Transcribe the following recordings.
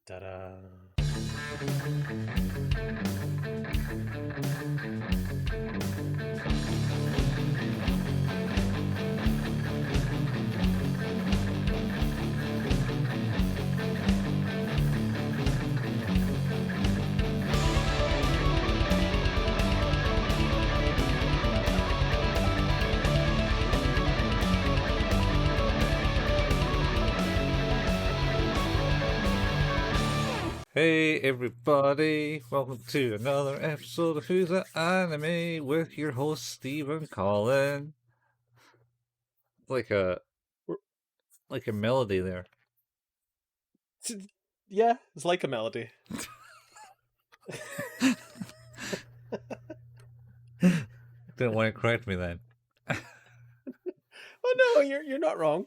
Ta-da. Hey everybody, welcome to another episode of Who's That Anime with your host Steve and Colin. Like a melody there. Yeah, it's like a melody. Didn't want to correct me then. Oh no, you're not wrong.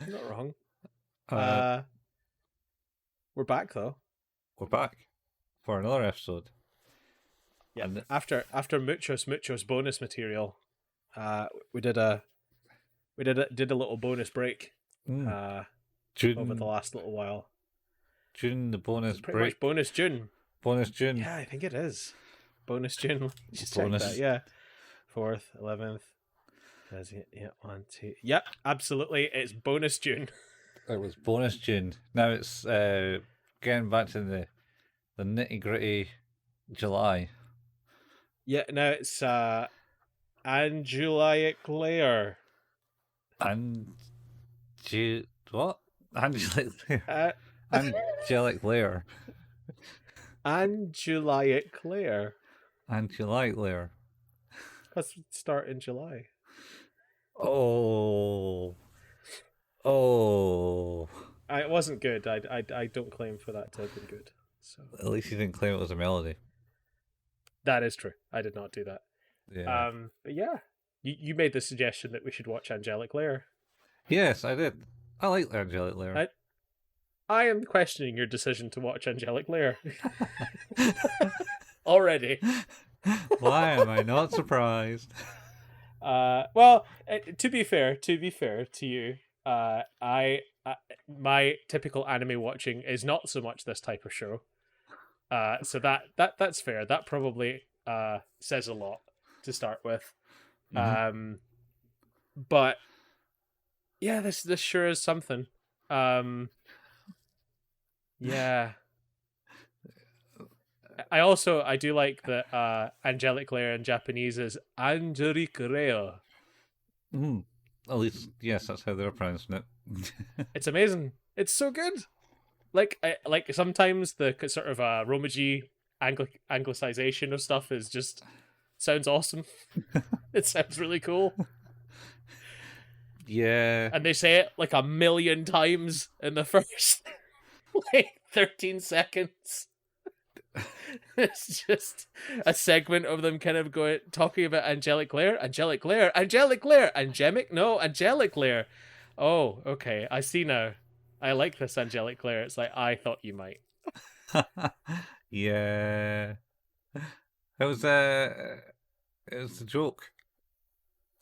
You're not wrong. We're back though. We're back for another episode. Yeah. And after muchos bonus material, we did a little bonus break. June, over the last little while. June, the bonus pretty break. Much bonus June. Bonus June. Yeah, I think it is. Bonus June. Just bonus. Check that. Yeah. 4th, 11th. Yeah, 1, 2. Yep, absolutely. It's bonus June. It was bonus June. Now it's getting back to the nitty-gritty July. Yeah, now it's Angelic Layer. What? Angelic Layer. Angelic Layer. Angelic Layer. Angelic Layer. Let's start in July. Oh. It wasn't good. I don't claim for that to have been good. So at least you didn't claim it was a melody. That is true. I did not do that. Yeah. But yeah, you made the suggestion that we should watch Angelic Layer. Yes, I did. I like the Angelic Layer. I am questioning your decision to watch Angelic Layer. Already. Why am I not surprised? Well, to be fair to you, my typical anime watching is not so much this type of show. So that's fair. That probably says a lot to start with. Mm-hmm. But yeah, this sure is something. Yeah. I do like that Angelic Layer in Japanese is Angelic Layer. At least, yes, that's how they're pronouncing it. It's amazing. It's so good. Like sometimes the sort of Romaji anglicization of stuff is just sounds awesome. It sounds really cool. Yeah. And they say it like 1 million times in the first 13 seconds. It's just a segment of them kind of talking about Angelic Layer. Angelic Layer. Oh, okay. I see now. I like this Angelic Layer. It's like, I thought you might. Yeah. It was a joke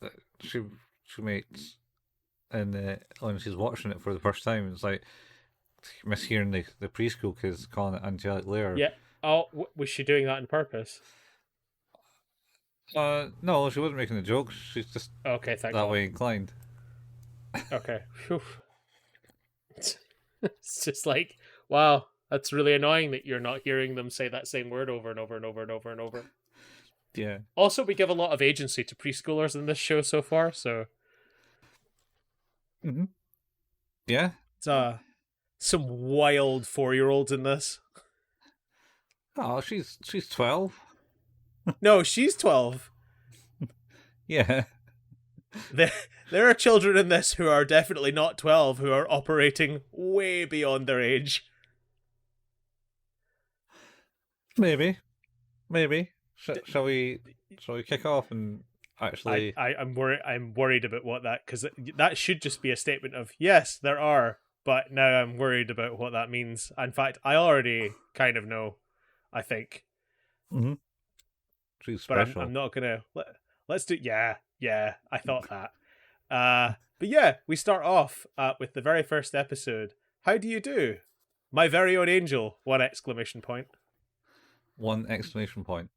that she makes when she's watching it for the first time. It's like mishearing the preschool kids calling it Angelic Layer. Yeah. Oh, was she doing that on purpose? No, she wasn't making a joke. She's just okay, thank that God. way inclined. Okay. It's just like, wow, that's really annoying that you're not hearing them say that same word over and over and over and over and over. Yeah. Also, we give a lot of agency to preschoolers in this show so far, so. Mm-hmm. Yeah. It's some wild 4-year-olds in this. Oh, she's 12. No, she's 12. Yeah. There are children in this who are definitely not 12, who are operating way beyond their age. Maybe. Shall we kick off and actually? I'm worried about what that, because that should just be a statement of yes, there are, but now I'm worried about what that means. In fact, I already kind of know. I think. Mm-hmm. She's special. But I'm not gonna. Let's do. Yeah. I thought that. But yeah, we start off with the very first episode. How do you do? My very own angel! 1 exclamation point. 1 exclamation point.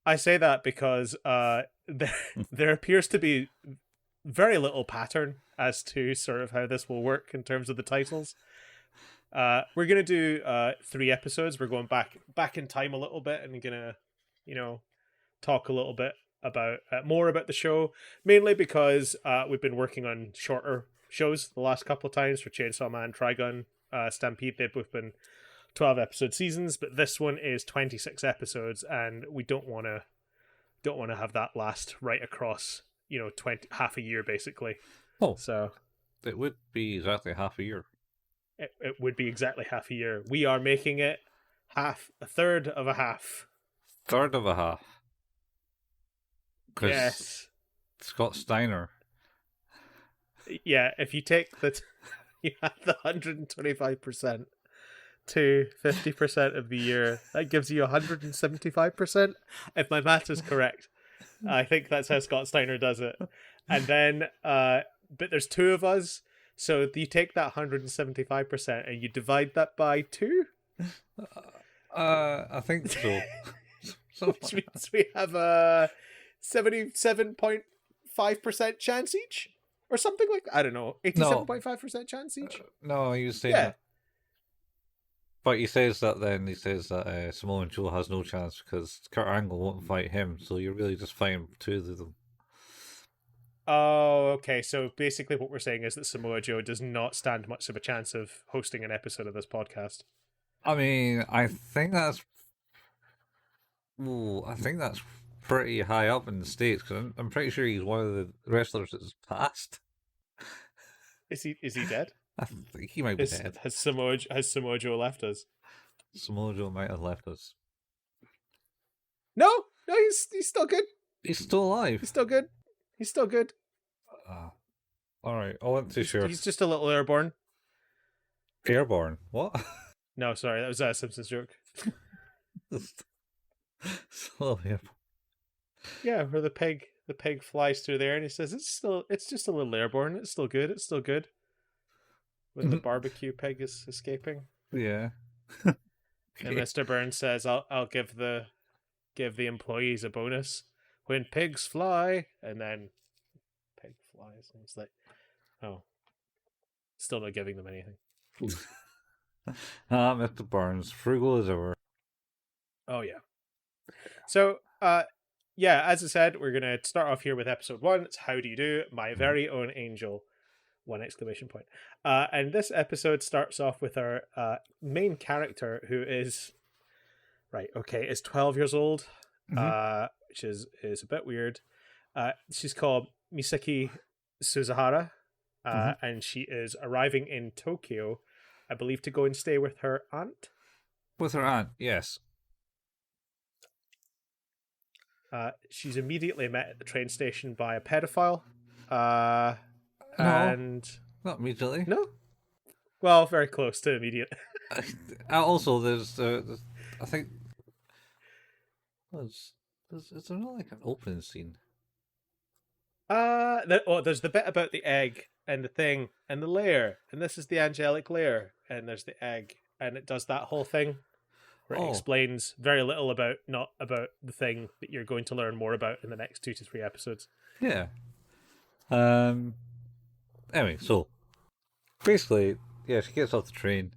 I say that because there appears to be very little pattern as to sort of how this will work in terms of the titles. We're gonna do 3 episodes. We're going back in time a little bit and gonna, talk a little bit about more about the show, mainly because we've been working on shorter shows the last couple of times for Chainsaw Man, Trigun, Stampede. They've both been 12-episode seasons, but this one is 26 episodes, and we don't want to have that last right across half a year basically. So it would be exactly half a year. It would be exactly half a year. We are making it a third of a half. Third of a half. Yes. Scott Steiner. Yeah, if you take you add the 125% to 50% of the year, that gives you 175%. If my math is correct, I think that's how Scott Steiner does it. And then, but there's 2 of us, so you take that 175% and you divide that by 2. I think so. Which means we have a 77.5% chance each, or something like that. I don't know, 87.5% chance each. No, he was saying that. But he says that Samoan Joe has no chance because Kurt Angle won't fight him, so you're really just fighting 2 of them. Oh, okay. So basically what we're saying is that Samoa Joe does not stand much of a chance of hosting an episode of this podcast. I mean, I think that's pretty high up in the States, because I'm pretty sure he's one of the wrestlers that's passed. Is he dead? I think he might be dead. Has Samoa Joe left us? Samoa Joe might have left us. No, he's still good. He's still alive. He's still good. All right, I wasn't too sure. He's just a little airborne. Airborne? What? No, sorry, that was a Simpsons joke. Slow airborne. Yeah, where the pig flies through there and he says it's just a little airborne. It's still good. When the barbecue pig is escaping. Yeah. And Mr. Burns says, "I'll give the employees a bonus when pigs fly," and then pig flies, and it's like, oh, still not giving them anything. Mr. Burns, frugal as ever. Oh yeah. So, yeah, as I said, we're gonna start off here with episode 1. It's How Do You Do? My Very Own Angel. 1 exclamation point. And this episode starts off with our main character, who is 12 years old, which is a bit weird. She's called Misaki Suzuhara, and she is arriving in Tokyo, I believe, to go and stay with her aunt. With her aunt, yes. She's immediately met at the train station by a pedophile. Not immediately. No? Well, very close to immediate. Also, there's I think... Is there not like an opening scene? There's the bit about the egg and the thing and the layer, and this is the angelic layer, and there's the egg, and it does that whole thing where it explains very little about the thing that you're going to learn more about in the next 2 to 3 episodes. Yeah. Anyway, so basically, yeah, she gets off the train,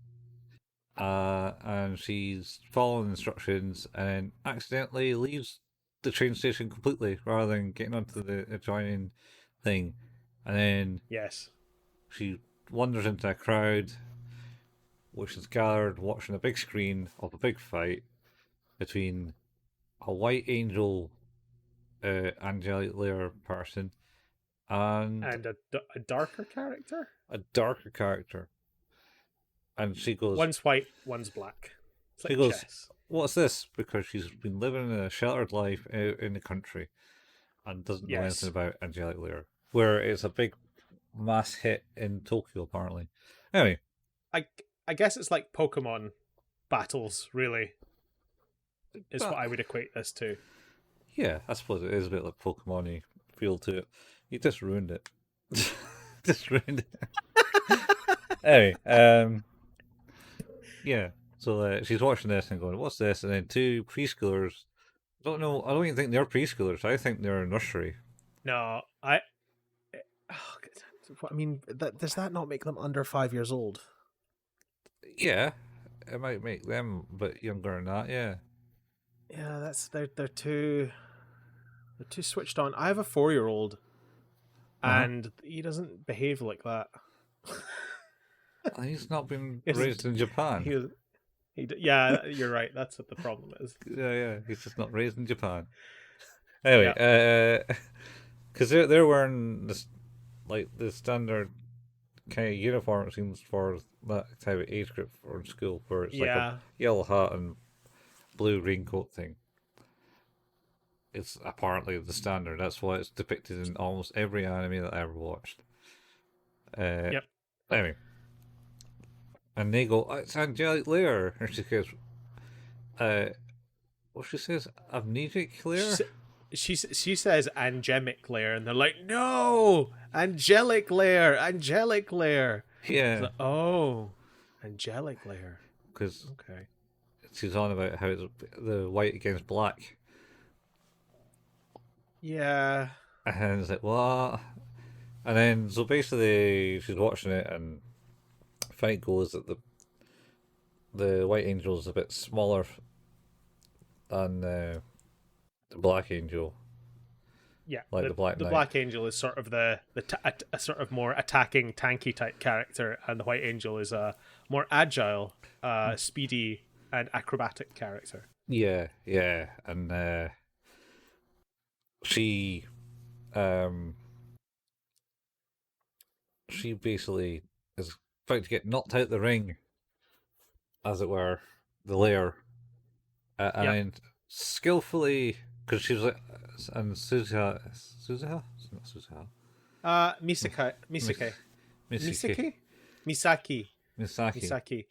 and she's following instructions, and accidentally leaves the train station completely rather than getting onto the adjoining thing, and then she wanders into a crowd, which is gathered watching a big screen of a big fight between a white angel, angelic layer person, and a darker character. And she goes, one's white, one's black. It's she like goes, chess. "What's this?" Because she's been living a sheltered life out in the country and doesn't know anything about Angelic Layer, where it's a big mass hit in Tokyo, apparently. Anyway, I guess it's like Pokemon battles, really, is what I would equate this to. Yeah, I suppose it is a bit like Pokemon-y feel to it. You just ruined it. Yeah. So she's watching this and going, "What's this?" And then two preschoolers. I don't know. I don't even think they're preschoolers. I think they're nursery. No, oh, I mean, does that not make them under 5 years old? Yeah, it might make them a bit younger than that. Yeah. Yeah, they're too switched on. I have a 4-year-old, Uh huh. and he doesn't behave like that. He's not been He raised doesn't. in Japan. Yeah, you're right. That's what the problem is. Yeah, yeah. He's just not raised in Japan. Yeah, Anyway, because they're wearing this like the standard kind of uniform it seems for that type of age group for school, where it's like a yeah, yellow hat and blue raincoat thing. It's apparently the standard. That's what it's depicted in almost every anime that I ever watched. Uh, yep. anyway, and they go, "It's Angelic Layer," and she goes, uh, "What she says, amnesic She layer." sa- she says angelic layer, and they're like, no, angelic layer, angelic layer. It's Yeah, like, oh, angelic layer. because Okay. she's on about how it's the white against black, Yeah. and it's like what? And then so basically she's watching it, and fight goes that the white angel is a bit smaller than the black angel, Yeah, like the Black the Knight. Black Angel is sort of a sort of more attacking, tanky type character, and the White Angel is a more agile, speedy, and acrobatic character. Yeah, yeah, and she, um, she basically is about to get knocked out the ring, as it were, the layer, and Yep. then skillfully, because she was like, and Suzuha, not Suzuha, Misaki, Miss Misaki, Misaki, Misaki, Misaki, Misaki.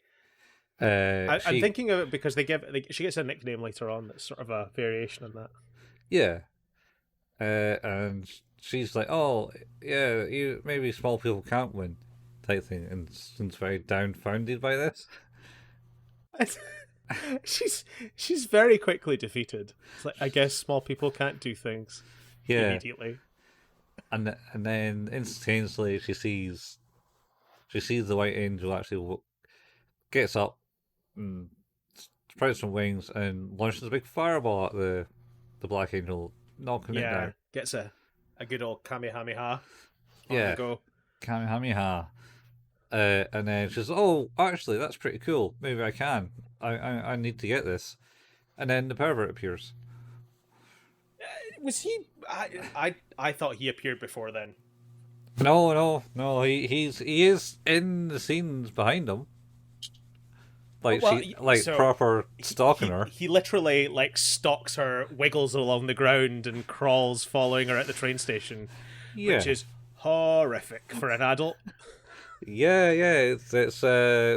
Misaki. I'm She, thinking of it because she gets a nickname later on that's sort of a variation on that. yeah, and she's like, "Oh, yeah, you maybe small people can't win," type thing, and seems very downfounded by this. she's she's very quickly defeated. It's like, I guess small people can't do things Yeah, immediately. and then instantaneously she sees the white angel actually gets up and sprouts some wings and launches a big fireball at the black angel, knocking it Yeah, down. gets a good old kamehameha on the Yeah, go. Kamehameha. And then she says, "Oh, actually, that's pretty cool. Maybe I can. I need to get this." And then the pervert appears. Was he? I thought he appeared before then. No, no, no. He is in the scenes behind him. Oh, Like well, like so proper stalking her. he literally like stalks her, wiggles along the ground, and crawls, following her at the train station, which Yeah, is horrific for an adult. yeah, yeah. It's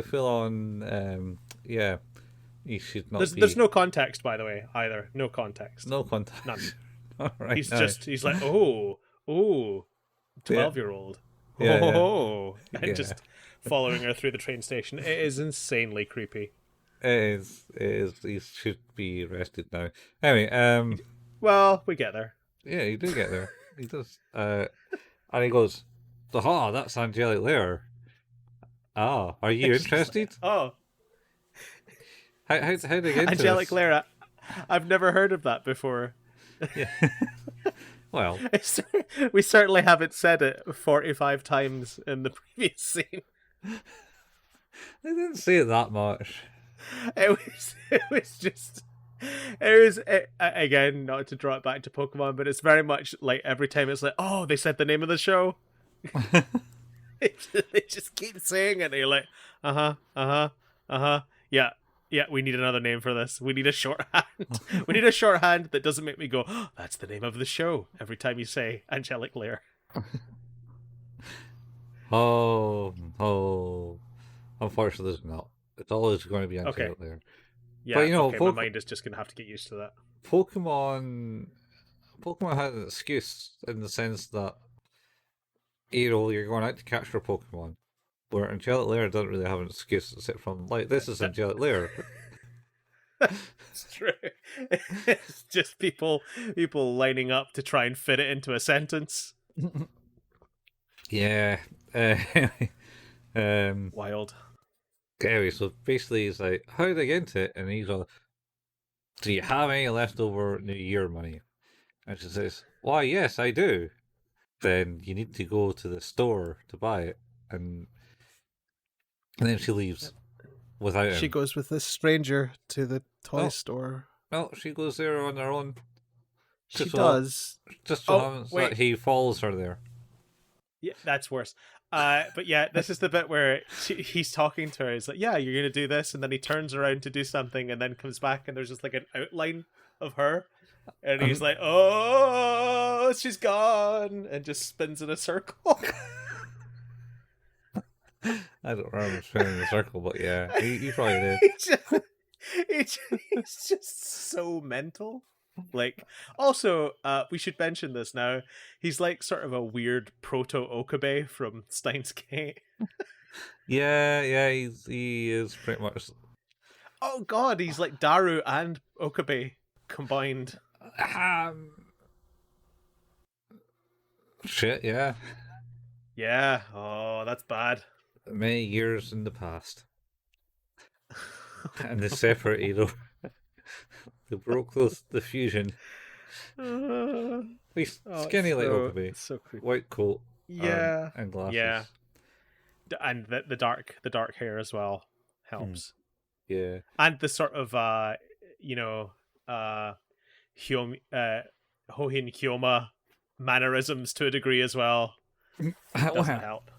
full on. Yeah, he should not There's be. no context, by the way, either. No context, No contact. none. All right, He's now. just he's like, oh, Yeah, 12-year-old, yeah, yeah, and yeah. just following her through the train station. It is insanely creepy. It is. It is. He should be arrested now. Anyway, Well, we get there. yeah, you do get there. He does. And he goes, "Aha, that's Angelic Layer. Ah, are you It's just like, interested? oh, How did I get into Angelic this?" Layer. I've never heard of that before. Yeah. Well, We certainly haven't said it 45 times in the previous scene. they didn't say it that much. It was just. It was again, not to draw it back to Pokemon, but it's very much like every time it's like, oh, they said the name of the show. They just keep saying it. And you're like, yeah, yeah. We need another name for this. We need a shorthand. We need a shorthand that doesn't make me go, oh, that's the name of the show every time you say Angelic Layer. Oh, oh. Unfortunately, there's not. It's always going to be Okay, Angelic Layer. yeah. But you know, Okay, my mind is just gonna have to get used to that. Pokemon, Pokemon has an excuse in the sense that you're going out to catch your Pokemon, where Angelic Layer doesn't really have an excuse to sit from. Like, this is Angelic Layer. It's true. It's just people lining up to try and fit it into a sentence. Yeah. Wild. Anyway, so basically he's like, how did I get into it? And he's all, do you have any leftover New Year money? And she says, why, yes, I do. Then you need to go to the store to buy it. And then she leaves without him. She goes with this stranger to the toy Oh. store. No, she goes there on her own. She Just does. Just so Oh, happens wait. that he follows her there. Yeah, that's worse. But yeah, this is the bit where he's talking to her. He's like, "Yeah, you're gonna do this," and then he turns around to do something, and then comes back, and there's just like an outline of her, and he's like, "Oh, she's gone," and just spins in a circle. I don't remember spinning in the circle, but yeah, he probably did. He's just so mental. Like, also, we should mention this now. He's like sort of a weird proto Okabe from Steins Gate. Yeah, he is pretty much. Oh god, he's like Daru and Okabe combined. Shit, yeah. Yeah. Oh, that's bad. Many years in the past, and they separated. They broke the fusion. He's skinny like Okabe, It's so creepy. white coat, Yeah. and glasses. Yeah. And the dark hair as well helps. Yeah. And the sort of Hohin Kyoma mannerisms to a degree as well. Doesn't help.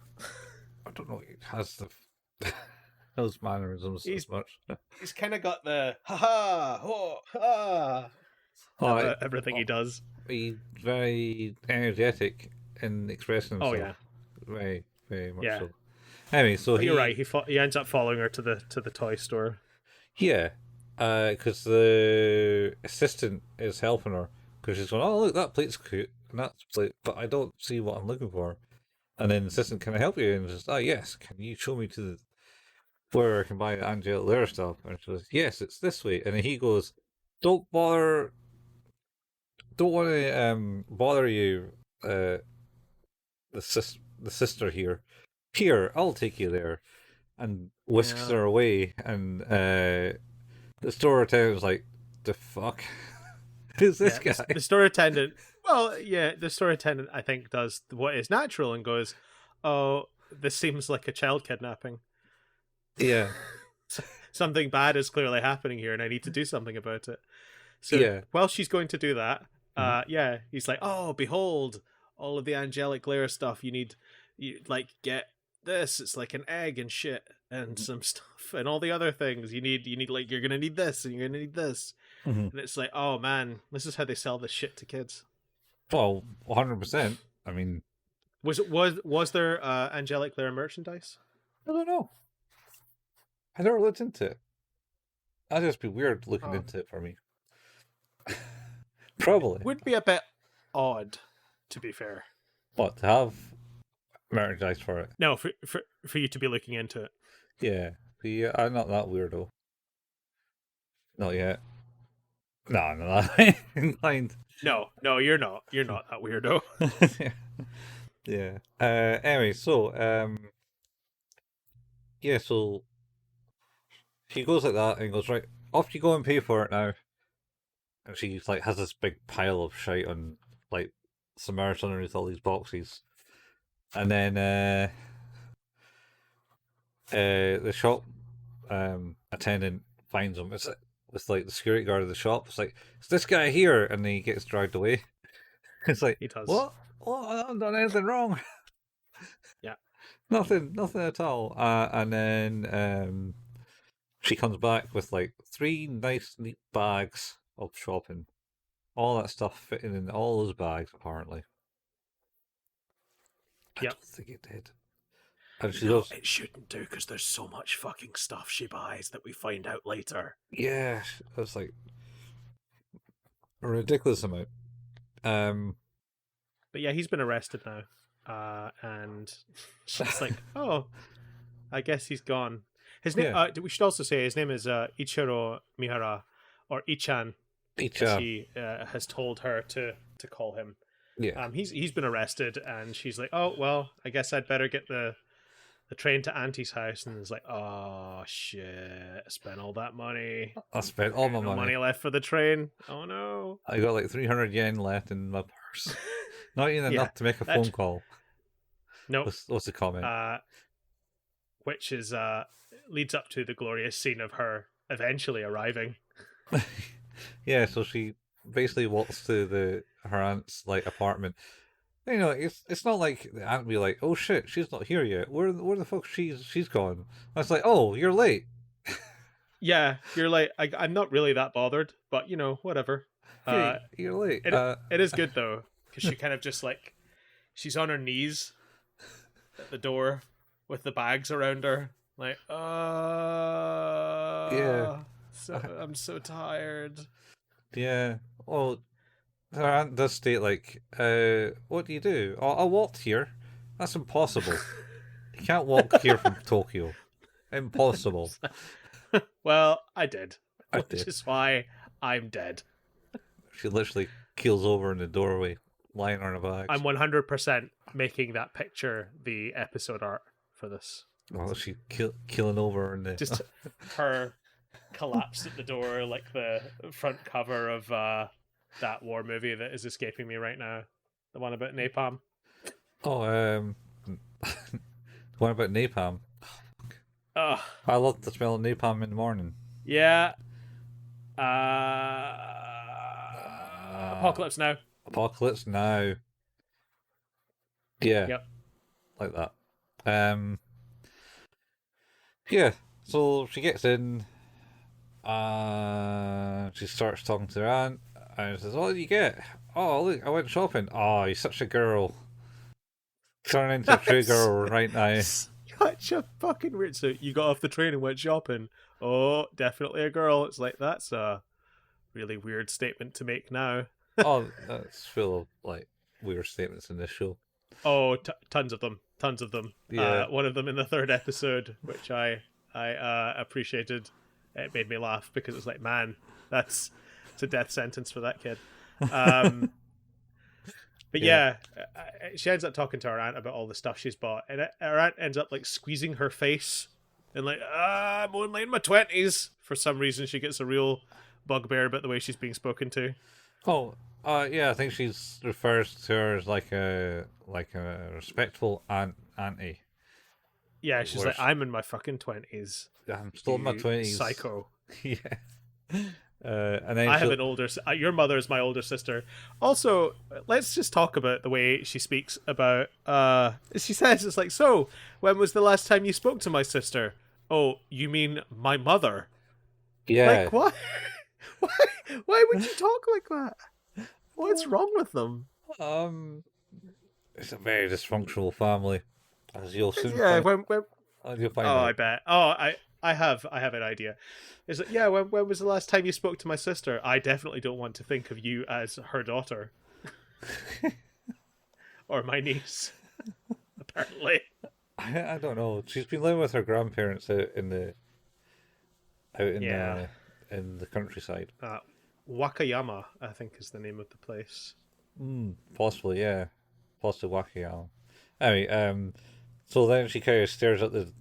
I don't know. He has those mannerisms as much. He's kind of got the ha ha everything he does. He's very energetic in expressing himself. Oh yeah, very, very much Yeah. so. Anyway, so you're right. He ends up following her to the toy store. Yeah, because the assistant is helping her because she's going, oh look, that plate's cute, and that's plate, but I don't see what I'm looking for. And then the assistant, can I help you? And says, oh yes, can you show me to where I can buy the Angelic Layer stuff? And she goes, yes, it's this way. And then he goes, don't want to bother you, the sister here. Here, I'll take you there. And whisks her away, and the store attendant was like, the fuck? Who's this guy? The store attendant. Well, yeah, the store attendant I think does what is natural and goes, "Oh, this seems like a child kidnapping. Yeah. Something bad is clearly happening here, and I need to do something about it." So while she's going to do that, he's like, "Oh, behold, all of the Angelic Layer stuff. You get this. It's like an egg and shit, and some stuff, and all the other things you need. Like you're gonna need this, and you're gonna need this." And it's like, oh man, this is how they sell this shit to kids. Well, 100%. I mean, was there Angelic Layer merchandise? I don't know. I never looked into it. That'd just be weird looking into it for me. Probably. Would be a bit odd, to be fair. What, to have merchandise for it? No, for you to be looking into it. Yeah. I'm not that weirdo. Not yet. No, not inclined. No, you're not. You're not that weirdo. Yeah. Anyway, so so she goes like that and goes, right, off you go and pay for it now. And she like has this big pile of shite on, like, submerged underneath all these boxes. And then the shop attendant finds him. It's like the security guard of the shop. It's like, it's this guy here, and then he gets dragged away. It's like, He does. What? I haven't done anything wrong. Yeah. Nothing at all. And then she comes back with like 3 nice, neat bags of shopping. All that stuff fitting in all those bags, apparently. I don't think it did. And she goes, it shouldn't do because there's so much fucking stuff she buys that we find out later. yeah, it's like a ridiculous amount. But yeah, he's been arrested now, and she's like, "Oh, I guess he's gone. His name. Yeah. We should also say his name is Ichiro Mihara, or Icchan, as Icchan. he has told her to call him. Yeah. He's been arrested, and she's like, "Oh well, I guess I'd better get the train to Auntie's house." And it's like, "Oh shit! I spent all that money. I spent all my No money left for the train. Oh no!" I got like 300 yen left in my purse. Not even Yeah, enough to make a phone call. No, What's the comment? which is leads up to the glorious scene of her eventually arriving. Yeah, so she basically walks to her aunt's like apartment. You know, it's not like the aunt be like, "Oh shit, she's not here yet. Where the fuck she's gone?" I was like, "Oh, you're late." Yeah, you're like, I'm not really that bothered, but you know, whatever. You're late. It is good though, because she kind of just like, she's on her knees at the door with the bags around her, like, Yeah. so I'm so tired. Yeah. Well, her aunt does state like, "What do you do?" "Oh, I walked here." That's impossible. You can't walk here from Tokyo. Impossible. Well, I did, I which did. is why I'm dead. She literally keels over in the doorway, lying on her bags. I'm 100% making that picture the episode art for this. Oh, she keeling over in the. Just her collapsed at the door like the front cover of that war movie that is escaping me right now. The one about napalm. Oh, what about napalm? Ugh. I love the smell of napalm in the morning. Yeah. Apocalypse Now. Apocalypse Now. Yeah. Yep. Like that. Yeah. So she gets in. She starts talking to her aunt, and says, "What did you get?" "Oh, look, I went shopping." "Oh, you're such a girl. Turn into a true girl right now." Such a fucking weird. So you got off the train and went shopping. Oh, definitely a girl. It's like, that's a really weird statement to make now. Oh, that's full of like weird statements in this show. Oh, tons of them. Tons of them. Yeah. One of them in the third episode, which I appreciated. It made me laugh because it's like, man, it's a death sentence for that kid. But yeah, she ends up talking to her aunt about all the stuff she's bought, and her aunt ends up like squeezing her face and like, I'm only in my 20s. For some reason, she gets a real bugbear about the way she's being spoken to. Oh, yeah, I think she's refers to her as like a respectful auntie. Yeah, she's like, I'm in my fucking 20s. I'm still in my 20s. Psycho. Yeah. And then I have an older. Your mother is my older sister. Also, let's just talk about the way she speaks about. She says it's like, so when was the last time you spoke to my sister? Oh, you mean my mother? Yeah. Like what? Why would you talk like that? What's wrong with them? It's a very dysfunctional family, as you'll soon Yeah, find. You'll find out. I bet. Oh, I have an idea. It's like, yeah, when was the last time you spoke to my sister? I definitely don't want to think of you as her daughter. Or my niece. Apparently. I don't know. She's been living with her grandparents out in the countryside. Wakayama, I think, is the name of the place. Possibly, yeah. Possibly Wakayama. Anyway, so then she kind of stares at the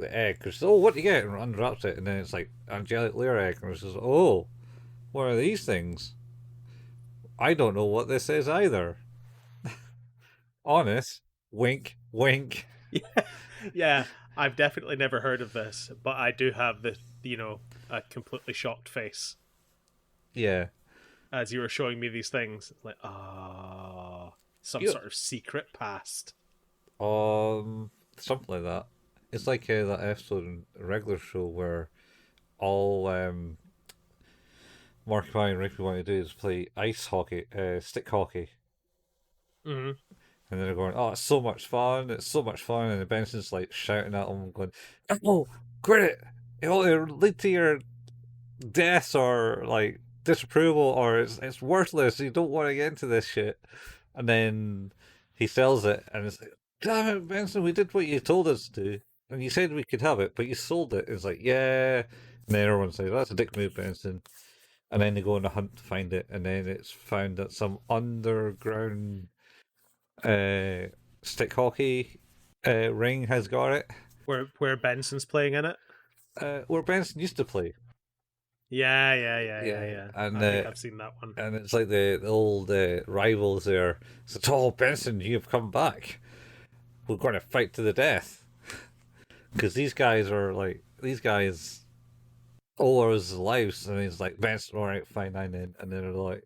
egg, because "Oh, what do you get?" and unwraps it, and then it's like Angelic Layer egg, and she says, "Oh, what are these things? I don't know what this is either." Honest, wink, wink. Yeah, I've definitely never heard of this, but I do have a completely shocked face Yeah. as you were showing me these things. Like, some sort of secret past. Something like that. It's like that episode in a regular show where all Markiplier and Ricky want to do is play ice hockey, stick hockey. Mm-hmm. And then they're going, "Oh, it's so much fun! It's so much fun!" And the Benson's like shouting at them, going, "Oh, quit it! It'll lead to your death or like disapproval, or it's worthless. You don't want to get into this shit." And then he sells it, and it's like, "Damn it, Benson! We did what you told us to." and you said we could have it, but you sold it. It's like, yeah. And then everyone says, that's a dick move, Benson. And then they go on a hunt to find it, and then it's found that some underground stick hockey ring has got it. Where Benson's playing in it. Where Benson used to play. Yeah. And I think I've seen that one. and it's like the old rivals there. So, oh, Benson, you've come back. We're going to fight to the death. Because these guys owe us lives. And he's like, Benson, all right, fine, and then they're like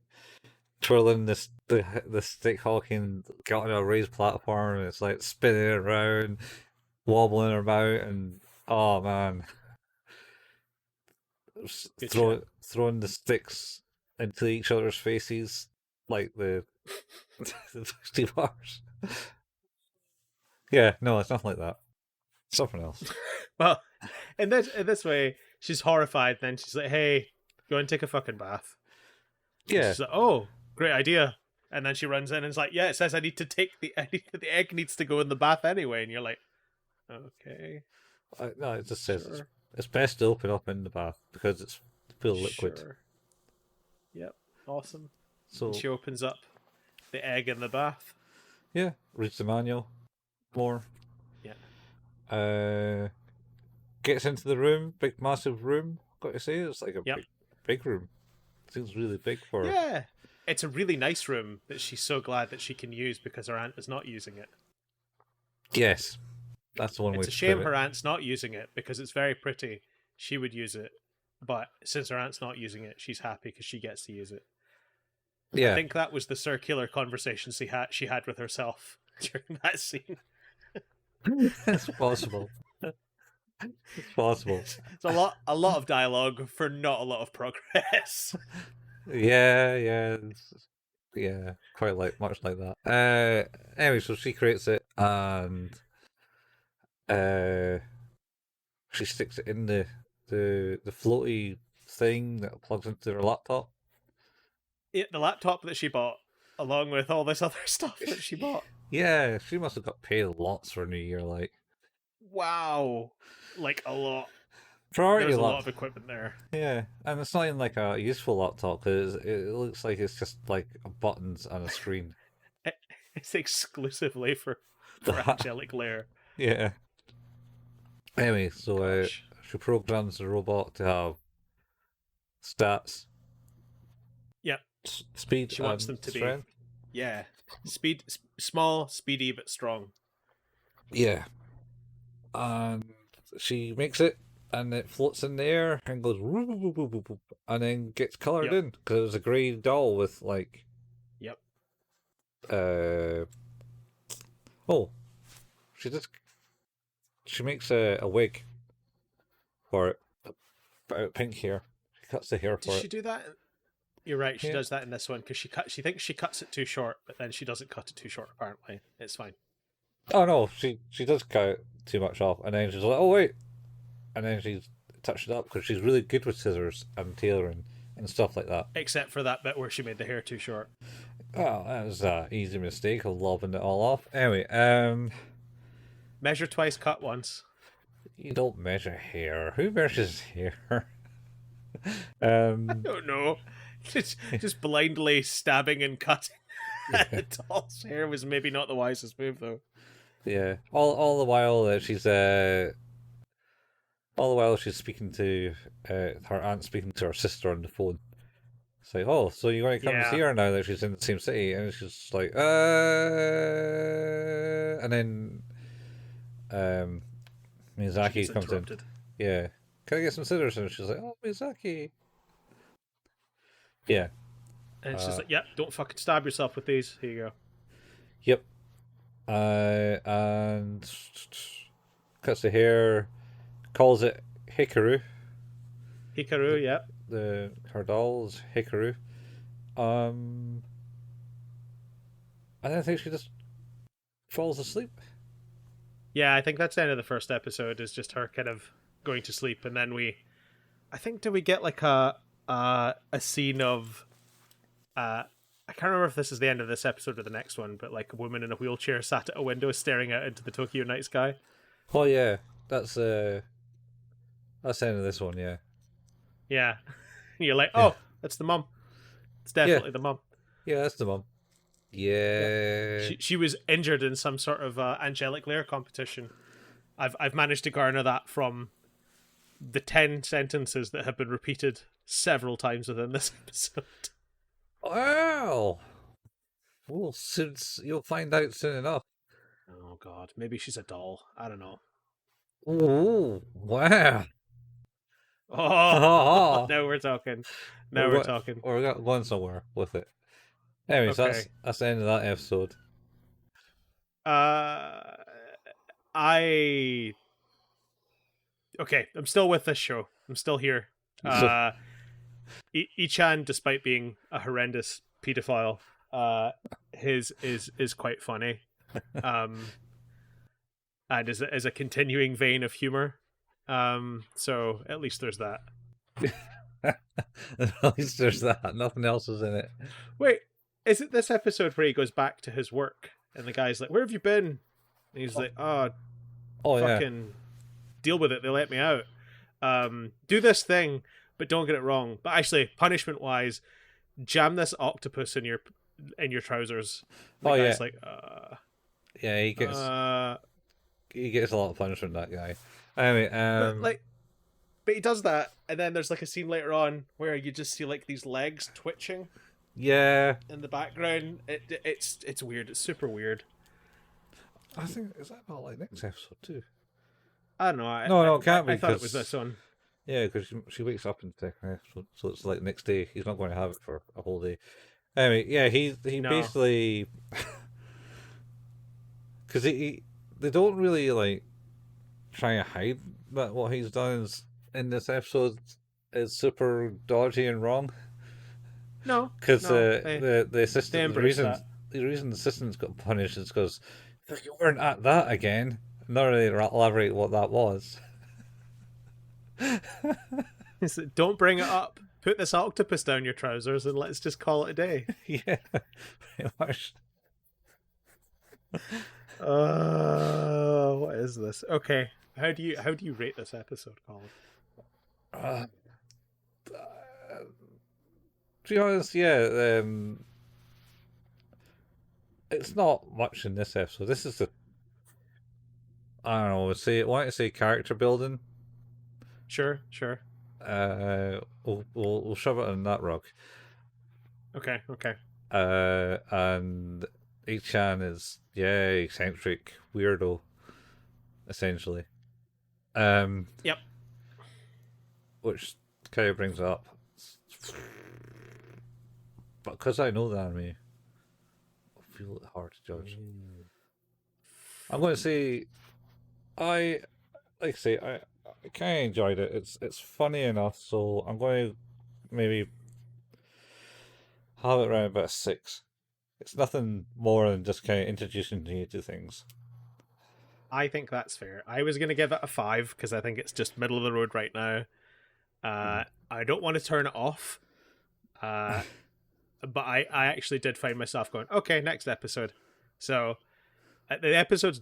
twirling the stick hockey and got on a raised platform, and it's like spinning around, wobbling about, and oh man. Throwing the sticks into each other's faces like the 60 bars. Yeah, no, it's nothing like that. Something else. Well, in this way, she's horrified. Then she's like, "Hey, go and take a fucking bath." Yeah. She's like, "Oh, great idea." And then she runs in and is like, "Yeah, it says I need to take the egg needs to go in the bath anyway." And you're like, "Okay." No, it just says Sure. it's best to open up in the bath because it's full of liquid. Sure. Yep, awesome. So And she opens up the egg in the bath. yeah, reads the manual more. Yeah. Gets into the room, big massive room. Got to say, it's like a Yep. big room. Seems really big for her. Yeah. It's a really nice room that she's so glad that she can use because her aunt is not using it. Yes, that's the one way It's a to shame put it. her aunt's not using it because it's very pretty. She would use it, but since her aunt's not using it, she's happy because she gets to use it. Yeah, I think that was the circular conversation she had with herself during that scene. it's possible. It's possible. It's a lot of dialogue for not a lot of progress. Yeah, quite much like that. Anyway, so she creates it and she sticks it in the floaty thing that plugs into her laptop. The laptop that she bought, along with all this other stuff that she bought. Yeah, she must have got paid lots for New Year, like. Wow, like a lot. Priority There's a lot of equipment there. Yeah, and it's not even like a useful laptop because it looks like it's just like buttons and a screen. It's exclusively for Angelic Layer. Yeah. Anyway, so Gosh. she programs the robot to have stats. Yep. Speed. She wants and them to be- strength. Yeah, small, speedy, but strong. Yeah. And she makes it, and it floats in the air and goes whoop, whoop, whoop, whoop, whoop, and then gets coloured Yep. in because it was a grey doll with like. Yep. Oh, she makes a wig for it, pink hair. She cuts the hair for Did she it. do that? You're right. She Yeah. does that in this one because she thinks she cuts it too short, but then she doesn't cut it too short. Apparently, it's fine. Oh no, she does cut too much off, and then she's like, oh wait, and then she's touched it up because she's really good with scissors and tailoring and stuff like that. Except for that bit where she made the hair too short. Oh, that was an easy mistake of lobbing it all off. Anyway, Measure twice, cut once. you don't measure hair. Who measures hair? I don't know. Just blindly stabbing and cutting the doll's hair was maybe not the wisest move, though. Yeah. All the while that she's speaking to her aunt, speaking to her sister on the phone. It's like, oh, so you're going to come Yeah. see her now that she's in the same city, and she's like, and then She Misaki gets comes in. interrupted. Yeah. Can I get some scissors? And she's like, oh, Misaki. Yeah. And it's just like, yep, don't fucking stab yourself with these. Here you go. Yep. And cuts the hair, calls it Hikaru. Hikaru, yep. Her doll's Hikaru. And then I think she just falls asleep. Yeah, I think that's the end of the first episode, is just her kind of going to sleep, and then do we get like a scene of I can't remember if this is the end of this episode or the next one, but like a woman in a wheelchair sat at a window staring out into the Tokyo night sky. Oh yeah. That's the end of this one. Yeah. Yeah. You're like, Yeah. oh, that's the mum. It's Yeah. definitely the mum. Yeah, that's the mum. Yeah. She was injured in some sort of Angelic Layer competition. I've managed to garner that from the 10 sentences that have been repeated several times within this episode. Wow. Well, you'll find out soon enough. Oh god, maybe she's a doll. I don't know. Oh, wow. Oh, now we're talking. Now we're talking. We're going somewhere with it. Anyways, Okay. that's the end of that episode. Okay, I'm still with this show. I'm still here. Icchan, despite being a horrendous pedophile, his is quite funny. And is a continuing vein of humor. So at least there's that. At least there's that. Nothing else is in it. Wait, is it this episode where he goes back to his work and the guy's like, "Where have you been?" And he's like, "Oh, fucking deal with it. They let me out. Do this thing, but don't get it wrong. But actually, punishment wise, jam this octopus in your trousers." The guy's like, yeah, he gets a lot of punishment. That guy. Anyway, but he does that, and then there's like a scene later on where you just see like these legs twitching. Yeah. In the background, it's weird. It's super weird. I think is that not like next episode too? I don't know. No, it can't be. I thought it was this one. Yeah, because she wakes up in the second episode, so it's like next day. He's not going to have it for a whole day. Anyway, yeah, he basically because they don't really like try and hide that what he's done is in this episode is super dodgy and wrong. No, because the assistant the reason the assistants got punished is because you weren't at that again. Not really elaborate what that was. Don't bring it up. Put this octopus down your trousers and let's just call it a day. Yeah, pretty much. What is this? Okay, how do you rate this episode, Colin? To be honest, yeah, it's not much in this episode. This is the I don't know. Want to say character building. Sure. We'll shove it on that rug. Okay. And Icchan is eccentric weirdo, essentially. Yep. Which kind of brings it up, but because I know the anime, I feel it hard to judge. I'm going to say, I kind of enjoyed it. It's funny enough, so I'm going to maybe have it around about a 6. It's nothing more than just kind of introducing you to things. I think that's fair. I was going to give it a 5 because I think it's just middle of the road right now. I don't want to turn it off. But I actually did find myself going, okay, next episode. So the episodes,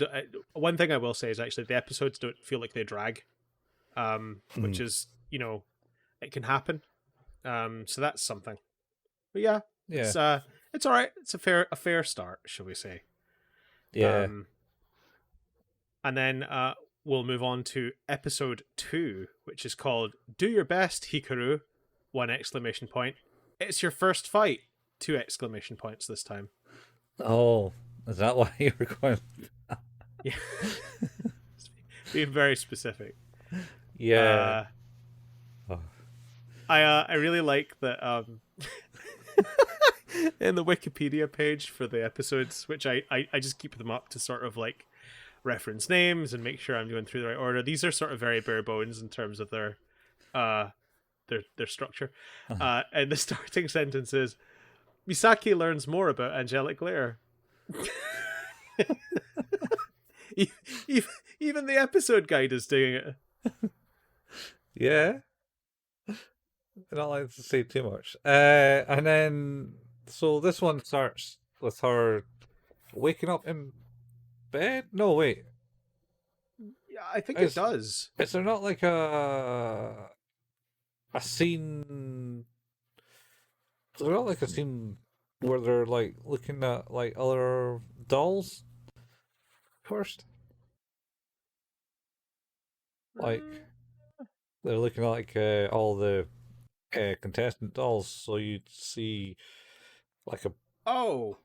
one thing I will say is actually the episodes don't feel like they drag, which is, it can happen. So that's something. But yeah. It's all right. It's a fair start, shall we say? Yeah. And then we'll move on to episode 2, which is called "Do Your Best, Hikaru!" ! It's your first fight! 2 exclamation points this time. Oh, is that why you were going? Yeah. Being very specific. Yeah. I really like that. In the Wikipedia page for the episodes, which I just keep them up to sort of like reference names and make sure I'm going through the right order. These are sort of very bare bones in terms of their structure. And the starting sentence is, Misaki learns more about Angelic Layer. Even the episode guide is doing it. Yeah. I don't like to say too much. And then, so this one starts with her waking up in bed? No, wait. Yeah, I think it does. Is there not like a scene? Is there not like a scene where they're like looking at like other dolls first? Like they're looking at like all the contestant dolls, so you'd see like a Oh,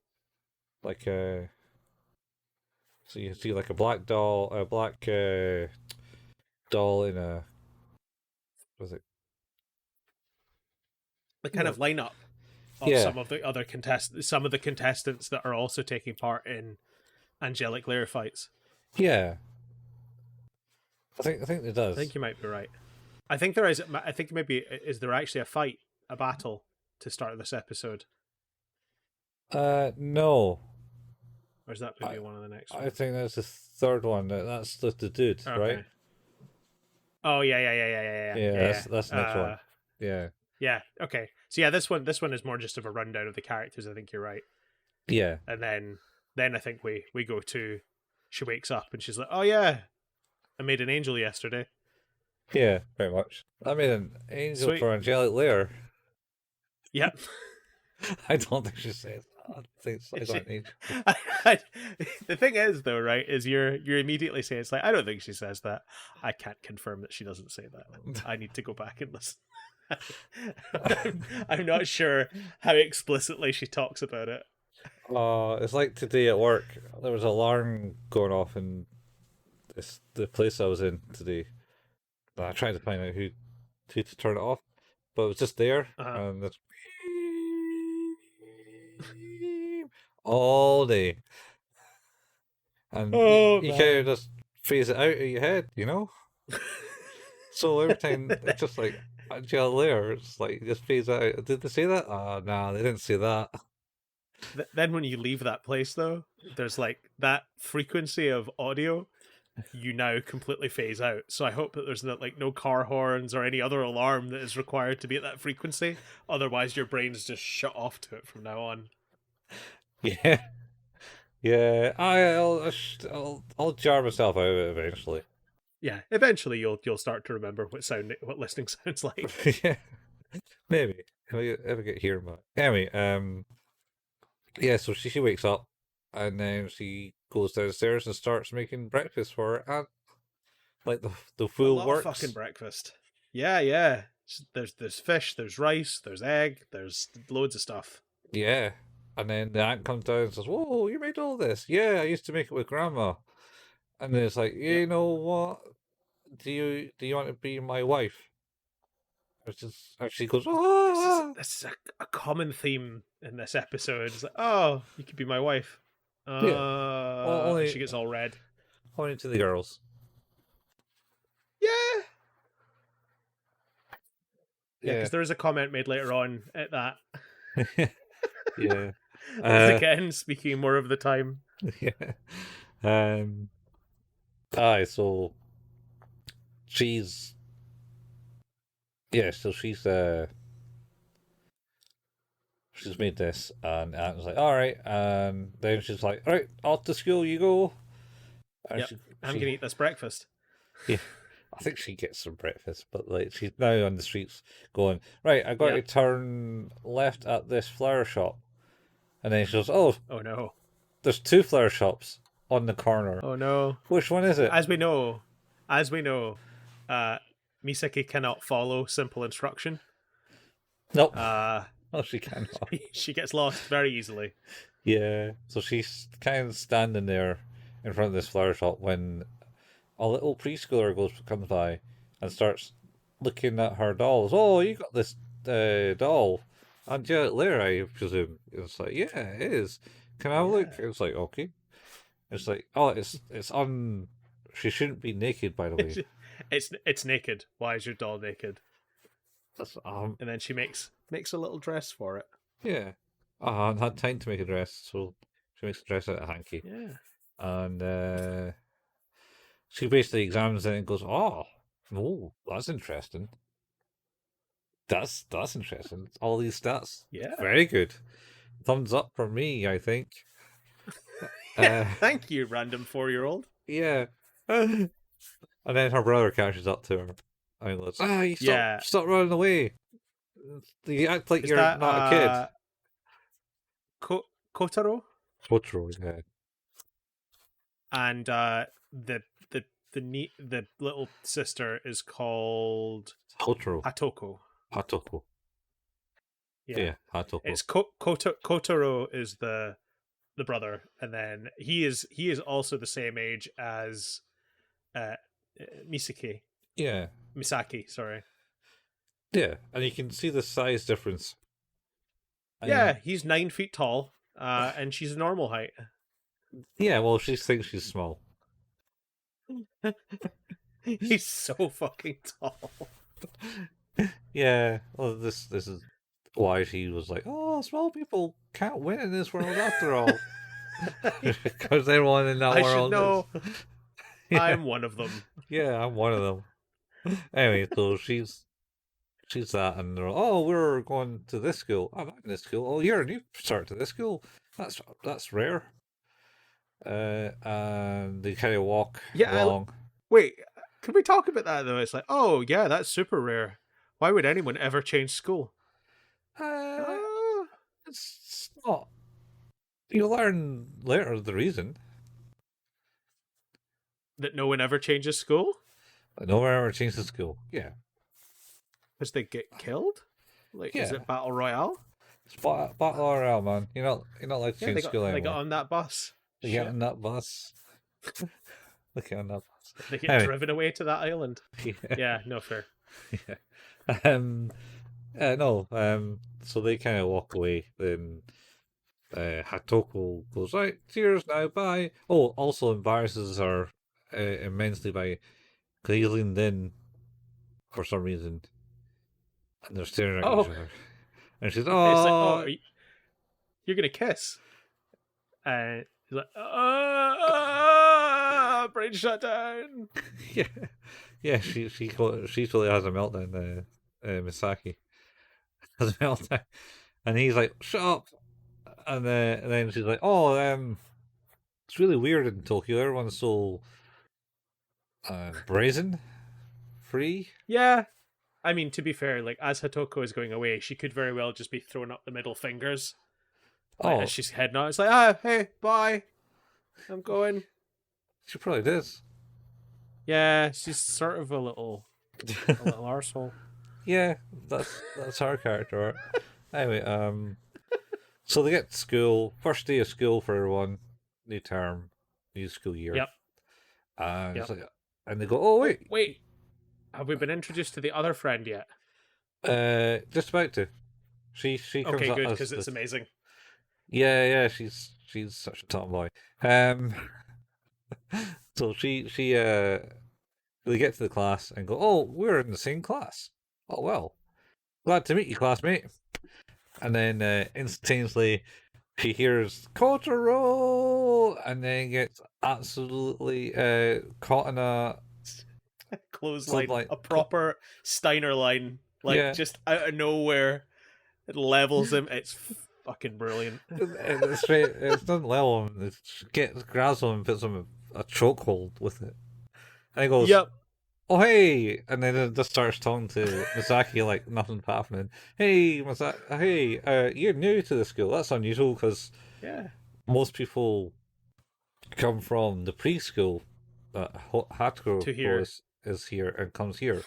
like a so you see like a black doll in a was it the kind of lineup of Yeah. some of the contestants that are also taking part in Angelic Layer fights. yeah. I think it I does. think you might be right. I think there is. I think maybe is there actually a battle to start this episode, No. or is that maybe one of the next I ones? think that's the third one. That's the dude, Okay. right? Oh yeah. Yeah, that's the next one. Yeah. Yeah. Okay. So yeah, this one is more just of a rundown of the characters. I think you're right. Yeah. And then I think we go to she wakes up and she's like, oh yeah, I made an angel yesterday. Yeah, very much. I made an angel Sweet. for Angelic Layer. Yep. I don't think she says that. I think I got an angel. The thing is, though, right, is you're immediately saying it's like I don't think she says that. I can't confirm that she doesn't say that. I need to go back and listen. I'm not sure how explicitly she talks about it. It's like today at work. There was an alarm going off in the place I was in today. I tried to find out who to turn it off, but it was just there, and it's all day. And you kind of just phase it out of your head, you know? So every time it's just like Angelic Layer, it's like you just phase it out. Did they say that? No, they didn't say that. Then when you leave that place, though, there's like that frequency of audio you now completely phase out. So I hope that there's no car horns or any other alarm that is required to be at that frequency. Otherwise, your brain's just shut off to it from now on. Yeah, yeah. I'll jar myself out of it eventually. Yeah, eventually you'll start to remember what listening sounds like. Yeah, maybe if I ever get here. But anyway, yeah. So she wakes up, and then she goes downstairs and starts making breakfast for her, and like the full A lot works. of fucking breakfast. Yeah. There's fish, there's rice, there's egg, there's loads of stuff. Yeah, and then the aunt comes down and says, "Whoa, you made all this? Yeah, I used to make it with grandma." And then it's like, you know what? Do you want to be my wife? And she goes, "Oh." This is a common theme in this episode. It's like, oh, you could be my wife. Only- She gets all red. Only to the girls. Yeah, Yeah. because there is a comment made later on at that. Yeah. Again, speaking more of the time. Yeah. So she's she's made this, and Aunt's like, all right, and then she's like, all right, off to school you go. And Yep. I'm gonna eat this breakfast. Yeah, I think she gets some breakfast, but like she's now on the streets going, right, I got to turn left at this flower shop. And then she goes, oh no, there's 2 flower shops on the corner. Oh no. Which one is it? As we know, Misaki cannot follow simple instruction. Nope. Oh, she cannot. She gets lost very easily. Yeah. So she's kind of standing there in front of this flower shop when a little preschooler comes by and starts looking at her dolls. Oh, you got this doll. Angelic Layer, I presume. It's like, yeah, it is. Can I have a look? It's like, okay. It's like, oh, it's on. She shouldn't be naked, by the way. It's naked. Why is your doll naked? That's, and then she makes a little dress for it. Yeah. I hadn't had time to make a dress, so she makes a dress out of a hanky. Yeah. And she basically examines it and goes, oh, that's interesting. That's interesting. All these stats. Yeah. Very good. Thumbs up for me, I think. Thank you, random 4-year-old. Yeah. And then her brother catches up to her. And goes, you Yeah. stop running away. You act like Is you're that not a kid. Kotaro? Kotaro, yeah. And the little sister is called Kotaro. Hatoko. Hatoko. Yeah, Hatoko. It's Kotaro is the brother, and then he is also the same age as Misaki. Yeah. Misaki, sorry. Yeah, and you can see the size difference. Yeah, he's 9 feet tall, and she's a normal height. Yeah, well, she thinks she's small. He's so fucking tall. Yeah, well, this is why she was like, "Oh, small people can't win in this world after all," because everyone in that I world. should know. Yeah. I'm one of them. Yeah, I'm one of them. Anyway, so she's that, and they're we're going to this school. I'm not in this school. Oh, you're a new start to this school. That's rare. And they kind of walk along. Wait, can we talk about that though? It's like, oh yeah, that's super rare. Why would anyone ever change school? It's not. You learn later the reason. That no one ever changes school? No one ever changes school. Yeah. Because they get killed? Like, is Yeah. it Battle Royale? It's Battle Royale, man. You're not like to change school anymore. They got on that bus. They get on that bus. They get on that bus. They get driven away to that island. Yeah. Yeah, no fair. Yeah. No. So they kind of walk away. Then Hatoko goes, right, cheers now, bye. Oh, also embarrasses her immensely by because he leaned in for some reason, and they're staring at each other. And she's It's like, you're gonna kiss. And he's like, brain shut down. Yeah. She totally has a meltdown. Misaki has a meltdown, and he's like, shut up. And then she's like, it's really weird in Tokyo. Everyone's so brazen, free. Yeah. I mean, to be fair, like, as Hatoko is going away, she could very well just be throwing up the middle fingers. As she's heading out. It's like, hey, bye. I'm going. She probably does. Yeah, she's sort of a little arsehole. Yeah, that's her character art. Anyway, so they get to school. First day of school for everyone. New term, new school year. Yep. And it's like, and they go, oh wait, have we been introduced to the other friend yet? Just about to. She comes okay, up good, as because it's amazing. Yeah, she's such a tomboy. So she they get to the class and go, oh, we're in the same class. Oh well, glad to meet you, classmate. And then instantaneously she hears Kotaro, and then gets absolutely caught in a clothesline, a proper Steiner line, just out of nowhere. It levels him. It's fucking brilliant. It doesn't level him. It grabs him and puts him in a chokehold with it. And he goes, yep. Oh, hey. And then it just starts talking to Misaki like nothing's happening. Hey, Misaki, hey, you're new to the school. That's unusual because most people come from the preschool. Hatoko is here and comes here.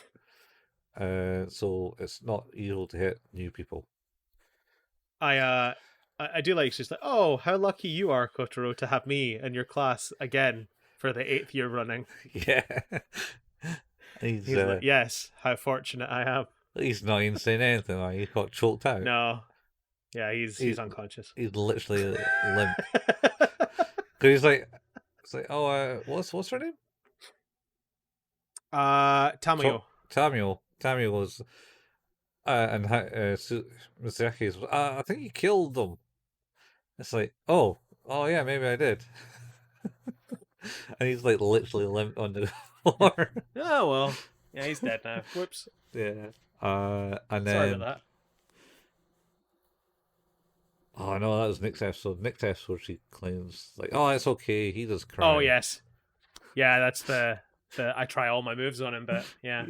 So it's not usual to hit new people. I do like, she's like, oh, how lucky you are, Kotaro, to have me in your class again for the 8th year running. Yeah. He's like, yes, how fortunate I am. He's not even saying anything. Like, he got choked out. No. Yeah, he's unconscious. He's literally limp. Because he's like, it's like, oh, what's her name? Tamayo. Tamayo was, and Misaki was, I think you killed them. It's like, oh yeah, maybe I did. And he's like literally limp on the floor. Oh well, yeah, he's dead now. Whoops. Yeah. And then. Sorry about that. Oh no, that was Nick's episode. Nick's episode, she claims like, oh, it's okay. He does cry. Oh yes, yeah, that's the I try all my moves on him, but yeah.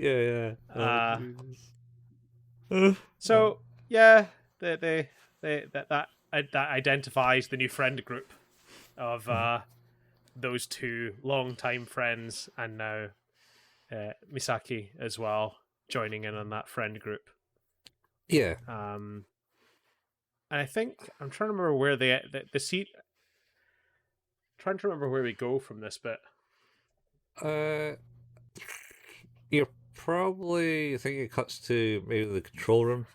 Yeah. So yeah, that identifies the new friend group of those two longtime friends, and now Misaki as well joining in on that friend group. Yeah. And I think I'm trying to remember where the seat. Trying to remember where we go from this bit. You're probably, I think it cuts to maybe the control room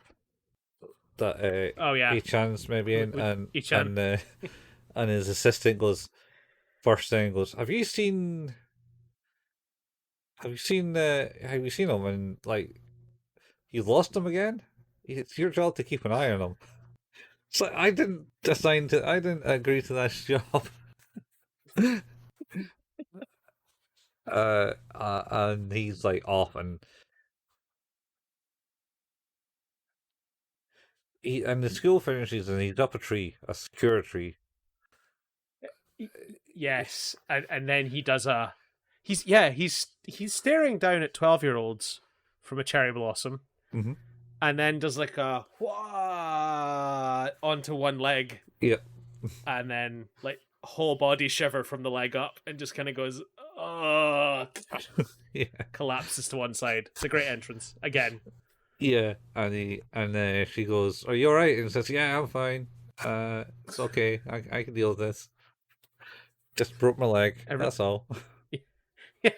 that Oh yeah, Icchan's maybe in, and Icchan. and his assistant goes first thing goes, Have you seen him? And like, you lost him again? It's your job to keep an eye on him. So I didn't agree to this job. And he's like off, and the school finishes, and he's up a tree, a secure tree. Yes, and then he does he's staring down at 12-year-olds from a cherry blossom, Mm-hmm. and then does like a what onto one leg, Yeah. and then like whole body shiver from the leg up, and just kind of goes, oh, Yeah. collapses to one side. It's a great entrance again. Yeah, and she goes, "Are you all right?" And says, "Yeah, I'm fine. It's okay. I can deal with this. Just broke my leg. That's all." Yeah,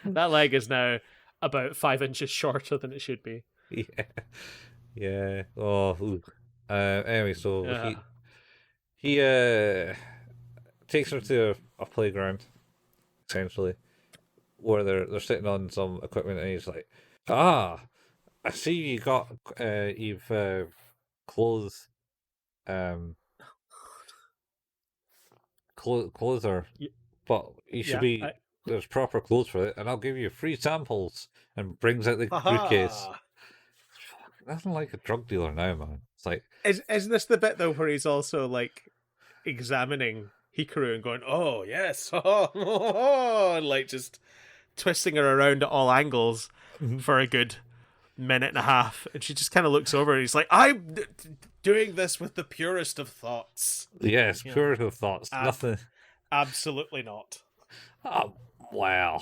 that leg is now about 5 inches shorter than it should be. Yeah. Oh. Ooh. Anyway, so Yeah. he takes her to a playground, essentially, where they're sitting on some equipment, and he's like, "Ah, I see you got you've clothes clother, but you should be there's proper clothes for it, and I'll give you free samples." And brings out the briefcase. Nothing like a drug dealer now, man. It's like, isn't this the bit though where he's also like examining Hikaru and going, "Oh yes," and like just twisting her around at all angles for a good minute and a half, and she just kind of looks over and he's like, "I'm doing this with the purest of thoughts." yes, purest of thoughts. Nothing. Absolutely not. Oh, wow.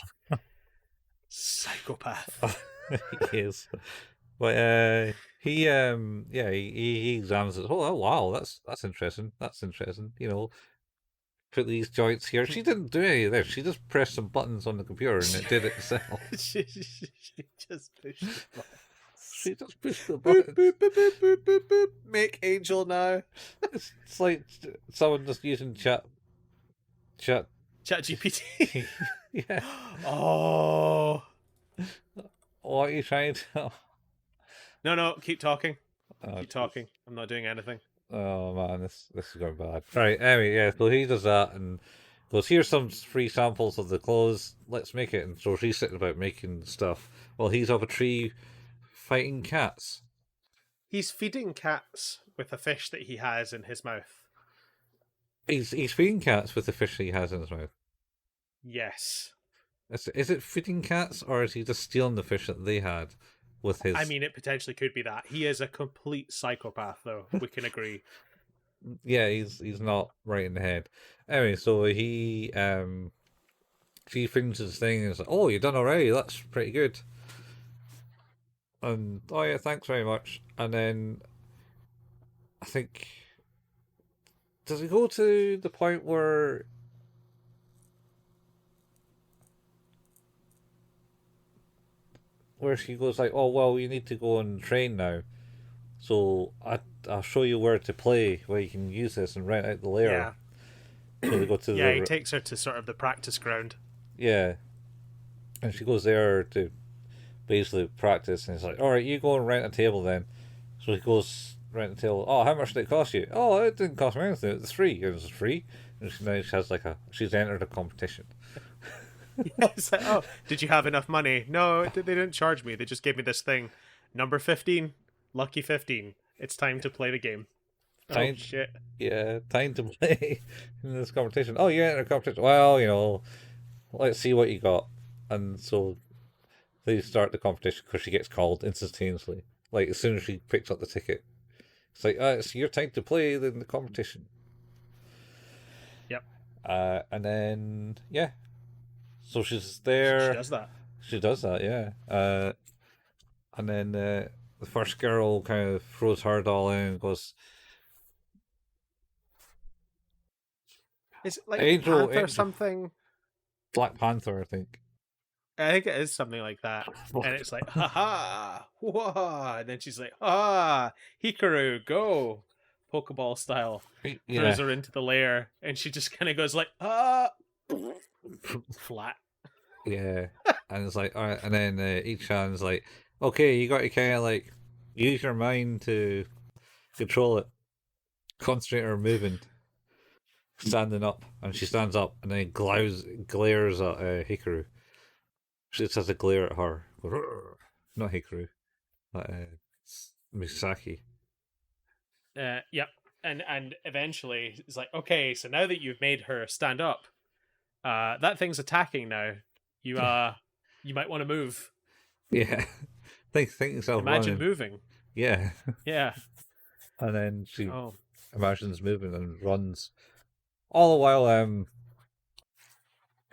Psychopath. He is. But he examines it. Oh wow, that's interesting. That's interesting. You know, put these joints here. She didn't do any of this. She just pressed some buttons on the computer and it did it itself. she just pushed the button. She just pushed the button. Boop, boop, boop, boop, boop, boop. Make Angel now. It's like someone just using chat GPT. Yeah. Oh. What are you trying to? No, keep talking. Keep talking. I'm not doing anything. Oh man, this is going bad. Right, anyway, yeah, so he does that and goes, "Here's some free samples of the clothes. Let's make it." And so she's sitting about making stuff while he's up a tree fighting cats. He's feeding cats with a fish that he has in his mouth. He's feeding cats with the fish that he has in his mouth. Yes. Is it feeding cats, or is he just stealing the fish that they had with his... I mean, it potentially could be that. He is a complete psychopath, though. We can agree. Yeah, he's not right in the head. Anyway, so he finishes his thing and is like, "Oh, you've done already. That's pretty good." And, "Oh yeah, thanks very much." And then I think, does it go to the point where she goes like, "Oh well, you need to go and train now, so I'll show you where to play, where you can use this and rent out the layer." Yeah. So they go to he takes her to sort of the practice ground. Yeah, and she goes there to basically practice, and he's like, "All right, you go and rent a table then." So he goes rent a table. "Oh, how much did it cost you?" "Oh, it didn't cost me anything. It was free." It was free, and now she has she's entered a competition. Yes. Oh, did you have enough money? No, they didn't charge me. They just gave me this thing. Number 15, lucky 15. It's time to play the game. time, shit. time to play in this competition. Oh, you're in a competition. Well, let's see what you got. And so they start the competition because she gets called instantaneously. Like, as soon as she picks up the ticket. It's like, it's your time to play in the competition. Yep. And then, yeah. So she's She there. does that. She does that, yeah. And then the first girl kind of throws her doll in and goes, Is it like Angel, Panther or Angel. something? Black Panther, I think. I think it is something like that. And it's like, ha ha, whoa. And then she's like, ah, Hikaru, go. Pokeball style. Throws her into the lair. And she just kind of goes like, flat. Yeah. And it's like, all right. And then Icchan's like, okay, you got to kind of like use your mind to control it. Concentrate on moving. Standing up. And she stands up and then glares at Hikaru. She just has a glare at her. Not Hikaru. But Misaki. Yep. And eventually it's like, okay, so now that you've made her stand up, that thing's attacking now. You might want to move. Yeah. Think yourself Imagine running. moving. Yeah. Yeah. And then she Oh. imagines moving and runs. All the while,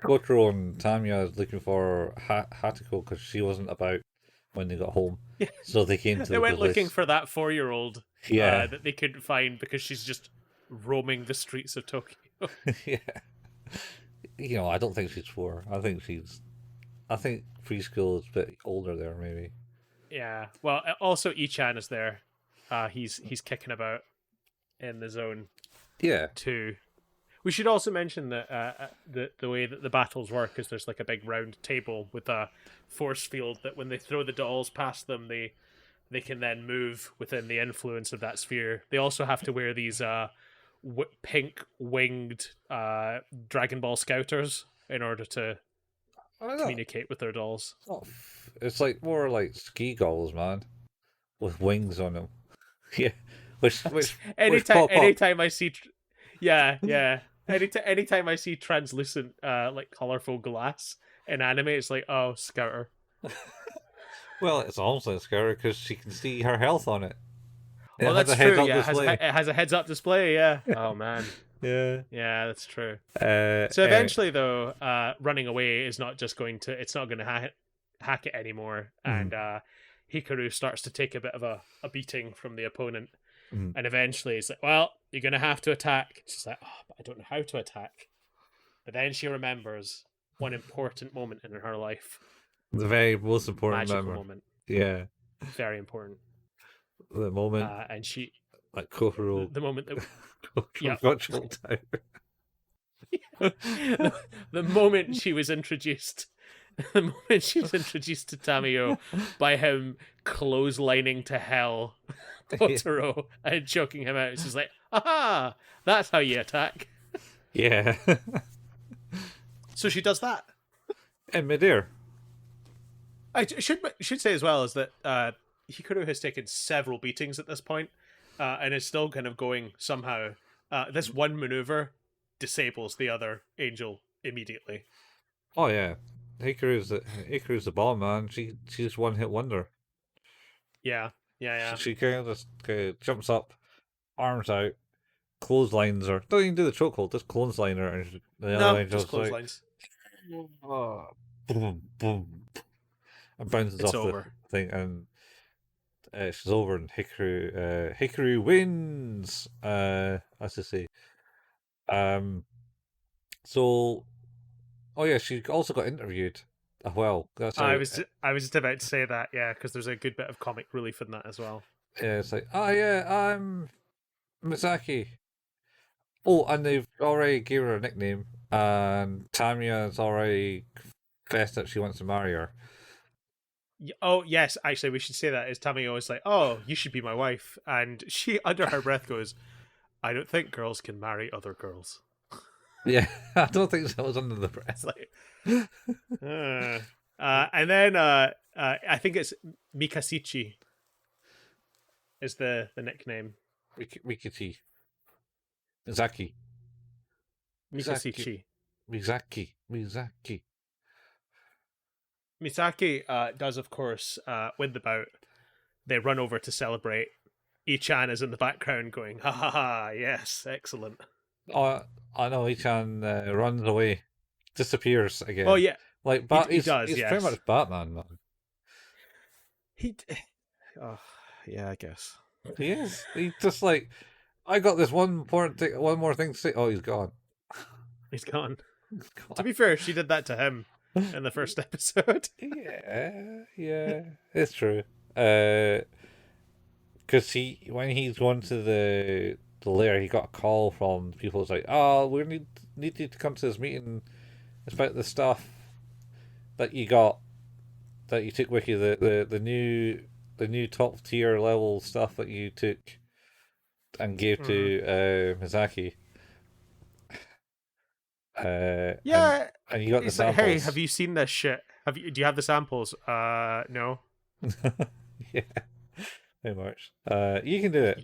Kotaro and Tamiya is looking for Hatoko because she wasn't about when they got home. Yeah. So they came to They the went police. looking for that 4-year-old Yeah. that they couldn't find because she's just roaming the streets of Tokyo. Yeah. You know, I don't think she's 4. I think preschool is a bit older there, maybe. Yeah. Well, also Icchan is there. He's kicking about in the zone Yeah. too. We should also mention that the way that the battles work is there's like a big round table with a force field that when they throw the dolls past them, they can then move within the influence of that sphere. They also have to wear these pink winged Dragon Ball Scouters in order to communicate with their dolls. It's like more like ski goggles, man, with wings on them. Yeah, which anytime I see, yeah. Anytime I see translucent, like colorful glass in anime, it's like, oh, Scouter. Well, it's almost like scary because she can see her health on it. Oh, that's true. Yeah, it has a heads-up display. Yeah. Oh man. Yeah. Yeah, that's true. So eventually, though, running away is not just going to. It's not going to hack it anymore, and Hikaru starts to take a bit of a beating from the opponent, and eventually it's like, well, you're going to have to attack. She's like, oh, but I don't know how to attack. But then she remembers one important moment in her life. The very most important magical moment. Yeah. Very important. The moment. And she. Like Kotaro. The moment that. got choked out. The moment she was introduced. The moment she was introduced to Tamayo by him clotheslining to hell Kotaro and choking him out. She's like, aha! That's how you attack. Yeah. So she does that. In midair. I should say as well is that Hikaru has taken several beatings at this point, and is still kind of going somehow. This one maneuver disables the other angel immediately. Oh yeah, Hikaru's the bomb, man. She's one hit wonder. Yeah. She kind of just jumps up, arms out, clotheslines her. Don't even do the chokehold, just clothesline her, and the other angel's just clotheslines. Like, oh, boom, boom. And bounces off the thing, and she's over, and Hikaru wins. As I say, so, oh yeah, she also got interviewed. Well, that's how, I was just about to say that, yeah, because there's a good bit of comic relief in that as well. Yeah, it's like, oh yeah, I'm Misaki. Oh, and they've already gave her a nickname, and Tamiya's already confessed that she wants to marry her. Oh, yes, actually, we should say that. Is Tamayo is like, oh, you should be my wife. And she, under her breath, goes, I don't think girls can marry other girls. Yeah, I don't think that was under the breath. Like, and then I think it's Mikasichi is the nickname. Mikichi. Misaki. Mikasichi. Misaki. Misaki does, of course, win the bout. They run over to celebrate. Icchan is in the background going, ha ha ha, yes, excellent. Oh, I know Icchan runs away, disappears again. Oh, yeah, Like he does, he's yes. pretty much Batman, man. Oh, yeah, I guess. He is. He just like, I got this one more thing to say. Oh, he's gone. He's gone. He's gone. To be fair, she did that to him in the first episode. Yeah, it's true. Because when he's going to the lair, he got a call from people. It's like, oh, we need you to come to this meeting. It's about the stuff that you took with you, the new top tier level stuff that you took and gave to Misaki. Yeah, and you got the he's like, samples. hey, have you seen this shit? Do you have the samples? No. Yeah, very much. You can do it.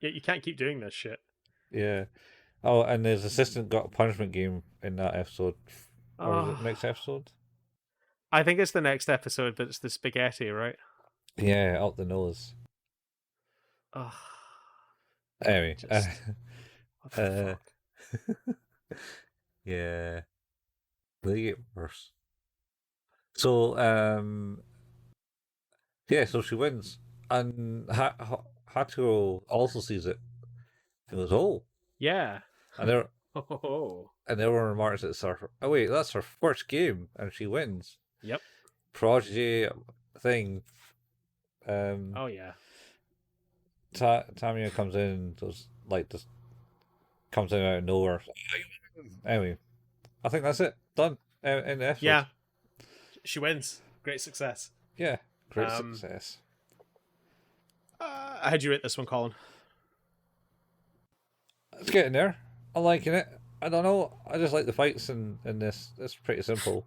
You can't keep doing this shit. Yeah. Oh, and his assistant got a punishment game in that episode. Or was it next episode? I think it's the next episode, but it's the spaghetti, right? Yeah, up the nose. Oh, Anyway, just, what the fuck? yeah, they get worse. So, yeah, so she wins, and Hatoko also sees it. He goes, "Oh, Yeah. and there, Oh. and everyone remarks it's her. Oh wait, that's her first game, and she wins. Yep. Prodigy thing. Oh yeah. Tamayo comes in, just comes in out of nowhere. Anyway, I think that's it. Done. In the episode. Yeah. She wins. Great success. Yeah. Great success. How'd you rate this one, Colin? It's getting there. I'm liking it. I don't know. I just like the fights in this. It's pretty simple.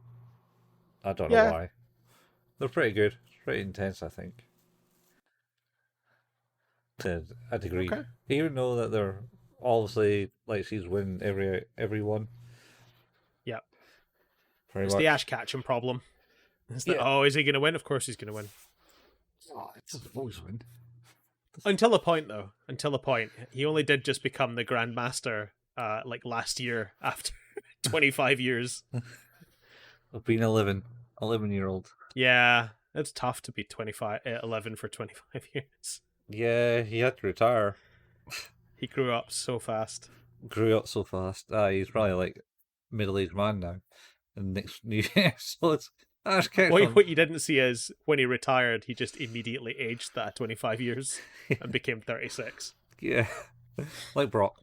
I don't know why. They're pretty good. Pretty intense, I think. To a degree. Okay. Even though that they're obviously like she's winning every one. Yep. Pretty It's much. the Ash Ketchum problem. It's that, oh, is he going to win? Of course he's going to win. Oh, it's always win. Until a point, though. Until a point. He only did just become the Grandmaster like last year after 25 years. Of being 11-year-old. Yeah, it's tough to be 11 for 25 years. Yeah, he had to retire. He grew up so fast. Grew up so fast. He's probably like middle-aged man now. And next new year, so it's Ash Ketchum. What you didn't see is when he retired, he just immediately aged that 25 years and became 36. Yeah, like Brock.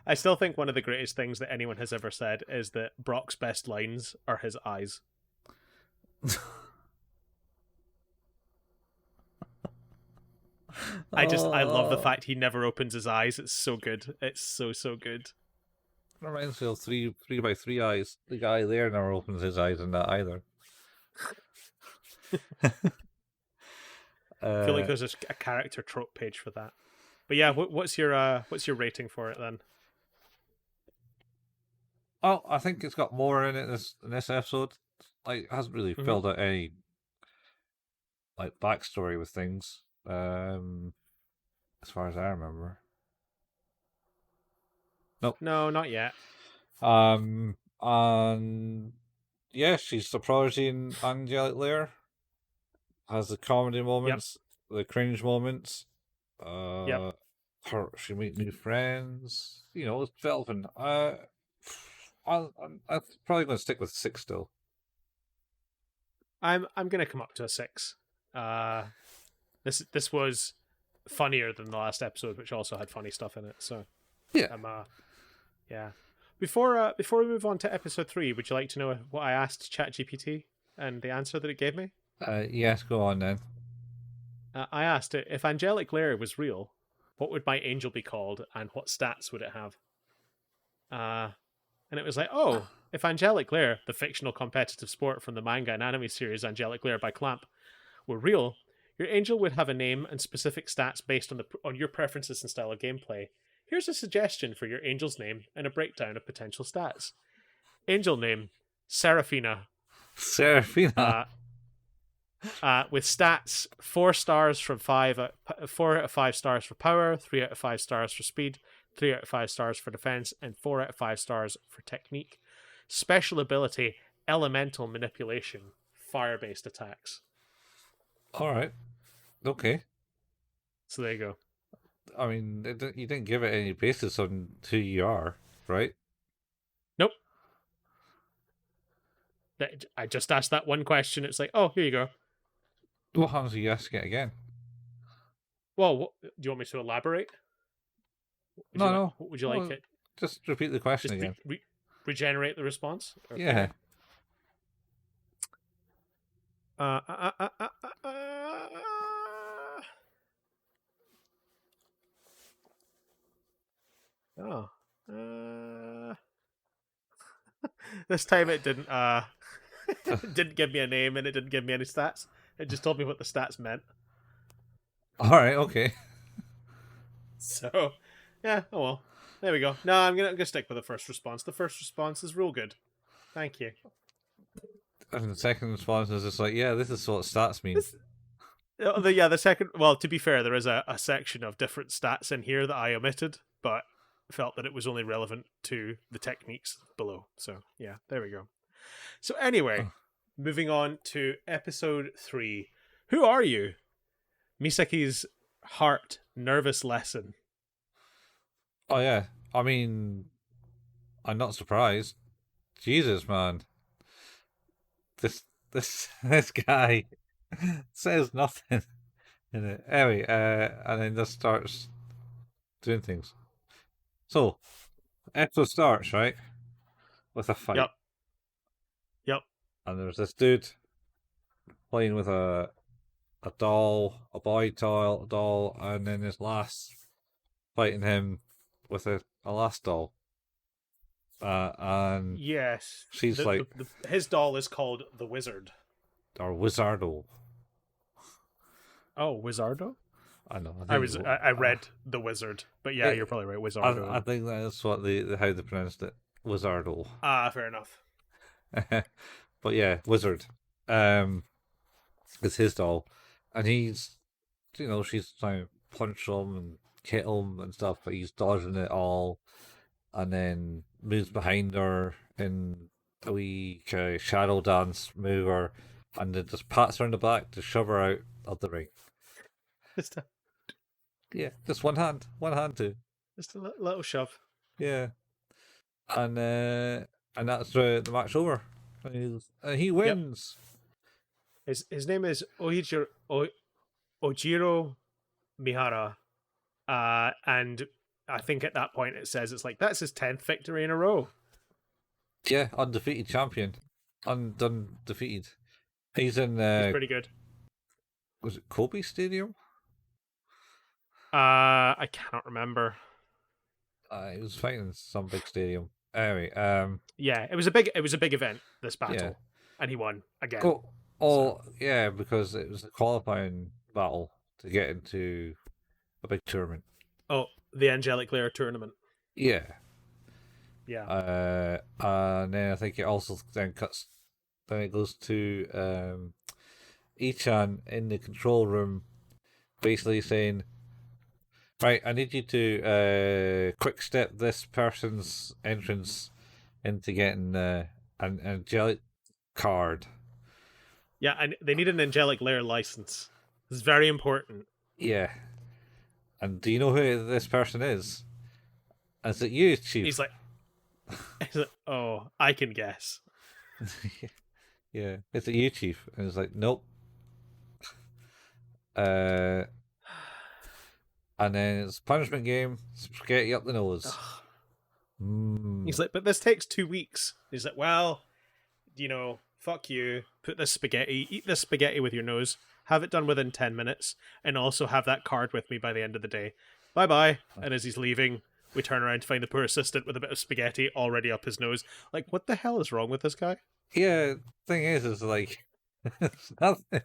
I still think one of the greatest things that anyone has ever said is that Brock's best lines are his eyes. I love the fact he never opens his eyes. It's so good. It's so good. Reminds me of three by three eyes. The guy there never opens his eyes in that either. I feel like there's a character trope page for that. But yeah, what's your rating for it then? Oh, I think it's got more in it in this episode. Like, it hasn't really filled out any like backstory with things. As far as I remember. Nope. No, not yet. And yeah, she's the prodigy in Angelic Layer. Has the comedy moments, the cringe moments. She meet new friends. You know, it's developing. I'm probably going to stick with 6 still. I'm gonna come up to a 6. This was funnier than the last episode, which also had funny stuff in it. So yeah, yeah. Before we move on to episode 3, would you like to know what I asked ChatGPT and the answer that it gave me? Yes, go on then. I asked it, if Angelic Layer was real, what would my angel be called and what stats would it have? And it was like, oh, if Angelic Layer, the fictional competitive sport from the manga and anime series Angelic Layer by Clamp, were real, Your angel would have a name and specific stats based on your preferences and style of gameplay. Here's a suggestion for your angel's name and a breakdown of potential stats. Angel name, Seraphina. Seraphina. With stats 4 stars from 4 out of 5 stars for power, 3 out of 5 stars for speed, 3 out of 5 stars for defense, and 4 out of 5 stars for technique. Special ability, elemental manipulation, fire-based attacks. Alright. Okay. So there you go. I mean, you didn't give it any basis on who you are, right? Nope. I just asked that one question. It's like, oh, here you go. What happens if you ask it again? Well, do you want me to elaborate? No. What would you like it? Just repeat the question Just again. regenerate the response? Okay. Yeah. Oh. This time it didn't it didn't give me a name and it didn't give me any stats. It just told me what the stats meant. Alright, okay. So yeah, oh well. There we go. No, I'm gonna stick with the first response. The first response is real good. Thank you. And the second response is just like, yeah, this is what stats mean. The second. Well, to be fair, there is a section of different stats in here that I omitted, but felt that it was only relevant to the techniques below. So yeah, there we go. So anyway, moving on to episode 3. Who are you? Misaki's heart nervous lesson. Oh yeah, I mean, I'm not surprised. Jesus, man, this guy says nothing in it. Anyway, and then just starts doing things. So, episode starts right with a fight. Yep. And there's this dude playing with a doll, a boy doll, and then this lass fighting him with a last doll. And yes, she's like, his doll is called the Wizard. Or Wizardo. Oh, Wizardo? I know. I read the Wizard, but yeah, you're probably right. Wizardo. I think that's what how they pronounced it. Wizardo. Fair enough. But yeah, Wizard. It's his doll, and he's, she's trying to punch him and hit him and stuff, but he's dodging it all, and then moves behind her in a wee kind of shadow dance mover, and then just pats her in the back to shove her out of the ring. Yeah, just one hand too. Just a little shove. Yeah, and that's the match over, and he wins. Yep. His name is Ojiro Mihara, and I think at that point it says it's like that's his 10th victory in a row. Yeah, undefeated champion, undefeated. He's in. He's pretty good. Was it Kobe Stadium? I cannot remember. He was fighting in some big stadium. Anyway, yeah, it was a big event, this battle, yeah. And he won again. Yeah, because it was a qualifying battle to get into a big tournament. Oh, the Angelic Layer tournament. Yeah. Yeah. And then I think it also then it goes to Icchan in the control room, basically saying, right, I need you to quick step this person's entrance into getting an angelic card. Yeah, and they need an Angelic Layer license. It's very important. Yeah. And do you know who this person is? Is it you, Chief? He's like, oh, I can guess. Yeah. Is it you, Chief? And he's like, nope. And then it's punishment game, spaghetti up the nose. He's like, but this takes 2 weeks. He's like, well, fuck you. Eat this spaghetti with your nose. Have it done within 10 minutes, and also have that card with me by the end of the day. Bye-bye. And as he's leaving, we turn around to find the poor assistant with a bit of spaghetti already up his nose. Like, what the hell is wrong with this guy? Yeah, thing is like, it's nothing.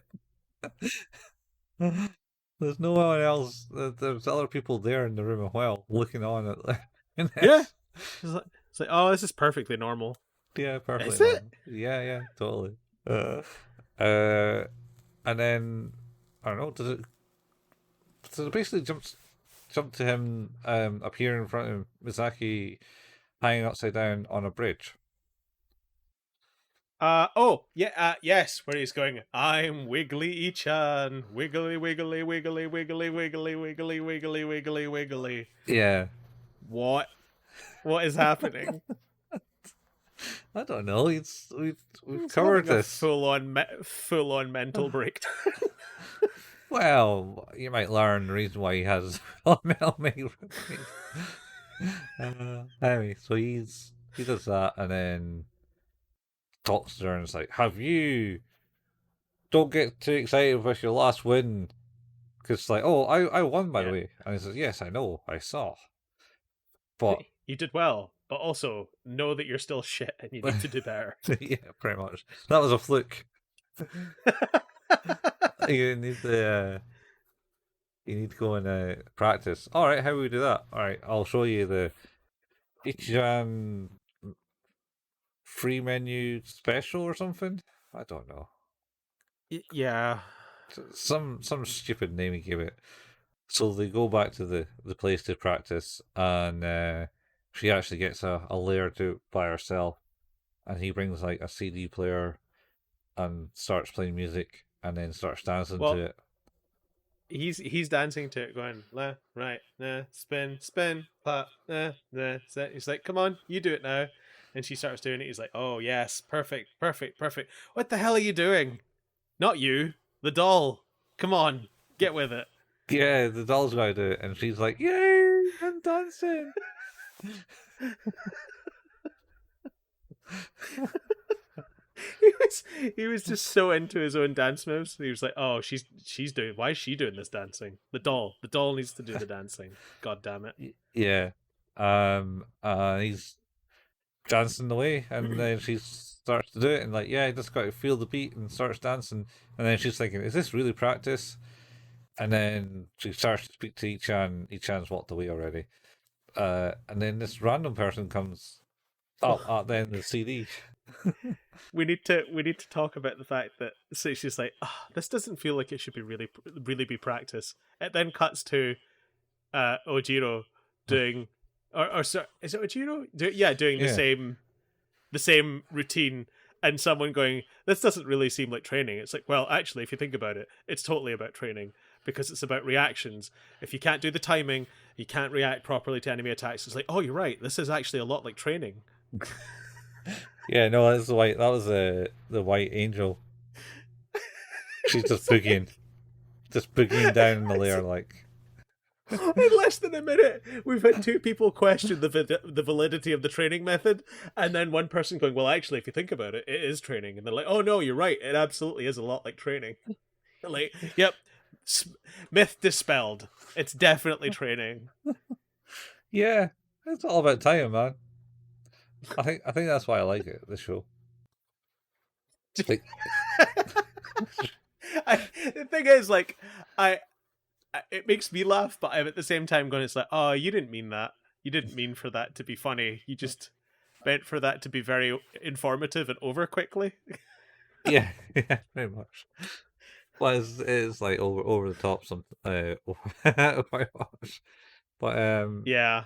There's no one else. There's other people there in the room as well, looking on at this. Yeah. It's like, oh, this is perfectly normal. Yeah, perfectly Is it? normal. Yeah, totally. And then I don't know. Does it basically jump to him appearing in front of Misaki, hanging upside down on a bridge? Yes, where he's going, I'm Wiggly Icchan. Wiggly, wiggly, wiggly, wiggly, wiggly, wiggly, wiggly, wiggly, wiggly. Yeah. What is happening? I don't know. We've He's covered having a this. full on mental breakdown. Well, you might learn the reason why he has mental anyway, so he does that and then talks to her and it's like, don't get too excited with your last win. Because it's like, oh, I won, by the way. And he says, yes, I know, I saw. But You did well, but also know that you're still shit and you need to do better. yeah, pretty much. That was a fluke. You need to go and practice. All right, how do we do that? All right, I'll show you the Ichiro free menu special or something. I don't know. Yeah. Some stupid name he gave it. So they go back to the place to practice, and she actually gets a layer to by herself, and he brings like a CD player and starts playing music, and then starts dancing to it. He's dancing to it, going left, right, spin, pop, He's like, come on, you do it now, and she starts doing it. He's like, oh yes, perfect. What the hell are you doing? Not you, the doll. Come on, get with it. Yeah, the doll's gotta do it, and she's like, yay, I'm dancing. He was just so into his own dance moves. He was like, "Oh, she's doing. Why is she doing this dancing? The doll needs to do the dancing. God damn it!" Yeah, he's dancing away, and then she starts to do it, and like, yeah, I just got to feel the beat, and starts dancing, and then she's thinking, "Is this really practice?" And then she starts to speak to Icchan. Icchan's walked away already, and then this random person comes up at the end of the CD. We need to talk about the fact that so she's like, oh, this doesn't feel like it should be really be practice. It then cuts to Ojiro doing or sorry, is it Ojiro? Doing the same routine, and someone going, this doesn't really seem like training. It's like, well, actually, if you think about it, it's totally about training because it's about reactions. If you can't do the timing, you can't react properly to enemy attacks. It's like, oh, you're right. This is actually a lot like training. Yeah, no, that's the white. That was the white angel. She's just boogieing down in the layer like. In less than a minute, we've had two people question the validity of the training method, and then one person going, "Well, actually, if you think about it, it is training." And they're like, "Oh no, you're right. It absolutely is a lot like training." Like, yep, myth dispelled. It's definitely training. Yeah, it's all about time, man. I think that's why I like it. This show. Like, The thing is, like, it makes me laugh, but I'm at the same time going, it's like, oh, you didn't mean that. You didn't mean for that to be funny. You just meant for that to be very informative and over quickly. yeah, very much. Well, it's like over the top something. But yeah.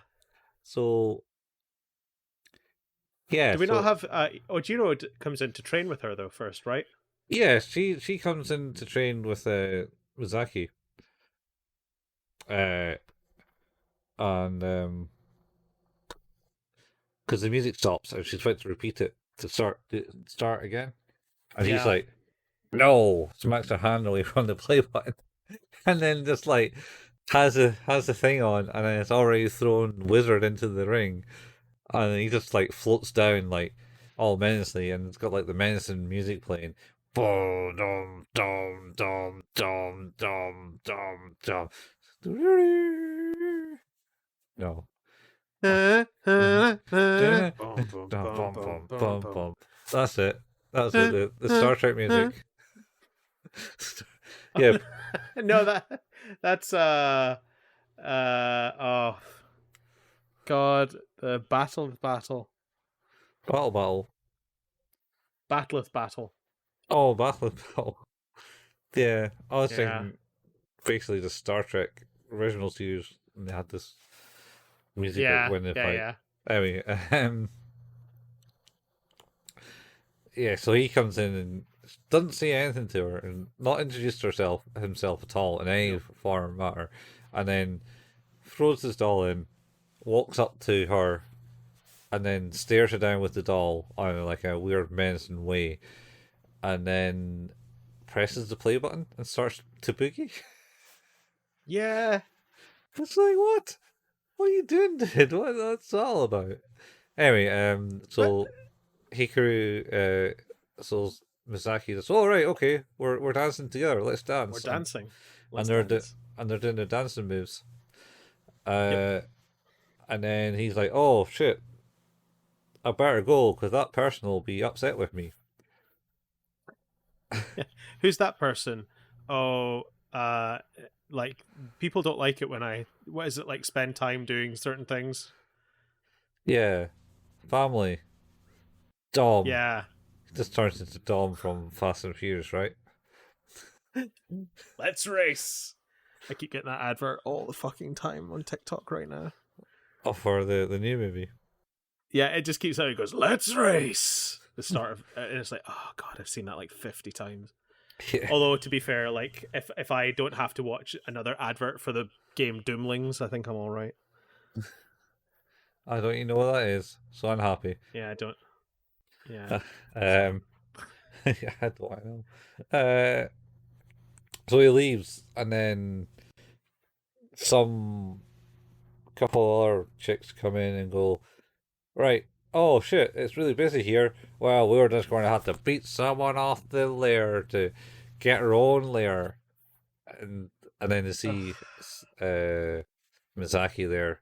So yeah. Do we not have Ojiro comes in to train with her though first, right? Yeah, she comes in to train with Misaki. And because the music stops and she's about to repeat it to start again, and he's like, "No!" Smacks her hand away from the play button, and then just like has the thing on, and then it's already thrown Wizard into the ring, and he just like floats down like all menacingly, and it's got like the menacing music playing. Boom, dum, dum, dum, dum, dum, dum, dum. No. That's it. The Star Trek music. Yeah, No, that's oh God, the battle. Battle. Battleth battle. Oh, Battle. Yeah, I was Yeah. thinking basically the Star Trek original series, and they had this music Yeah. when they Yeah. fight. Yeah. Anyway, yeah, so he comes in and doesn't say anything to her and not introduced himself at all in any Nope. form or matter, and then throws his doll in, walks up to her, and then stares her down with the doll on like a weird menacing way, and then presses the play button and starts to boogie. Yeah. It's like what? What are you doing, dude? What's that all about? Anyway, But so Hikaru, so Misaki says, "Oh right, okay, we're dancing together. Let's we're dance." dancing. And Let's dance. they're doing their dancing moves. Yep. And then he's like, "Oh shit, I better go because that person will be upset with me." Who's that person? Oh, like people don't like it when I. What is it like? Spend time doing certain things. Yeah, family. Dom Yeah. just turns into Dom from Fast and Furious, right? Let's race. I keep getting that advert all the fucking time on TikTok right now. Oh, for the new movie. Yeah, it just keeps out. It goes, "Let's race." The start of, and it's like, oh God, I've seen that like 50 times. Yeah. Although to be fair, like if I don't have to watch another advert for the game Doomlings, I think I'm all right. I don't even know what that is, so I'm happy. Yeah, I don't. Yeah. Yeah, I don't know. So he leaves, and then some couple other chicks come in and go, right, oh shit, it's really busy here. Well, we're just going to have to beat someone off the layer to get our own layer. And then to see Misaki there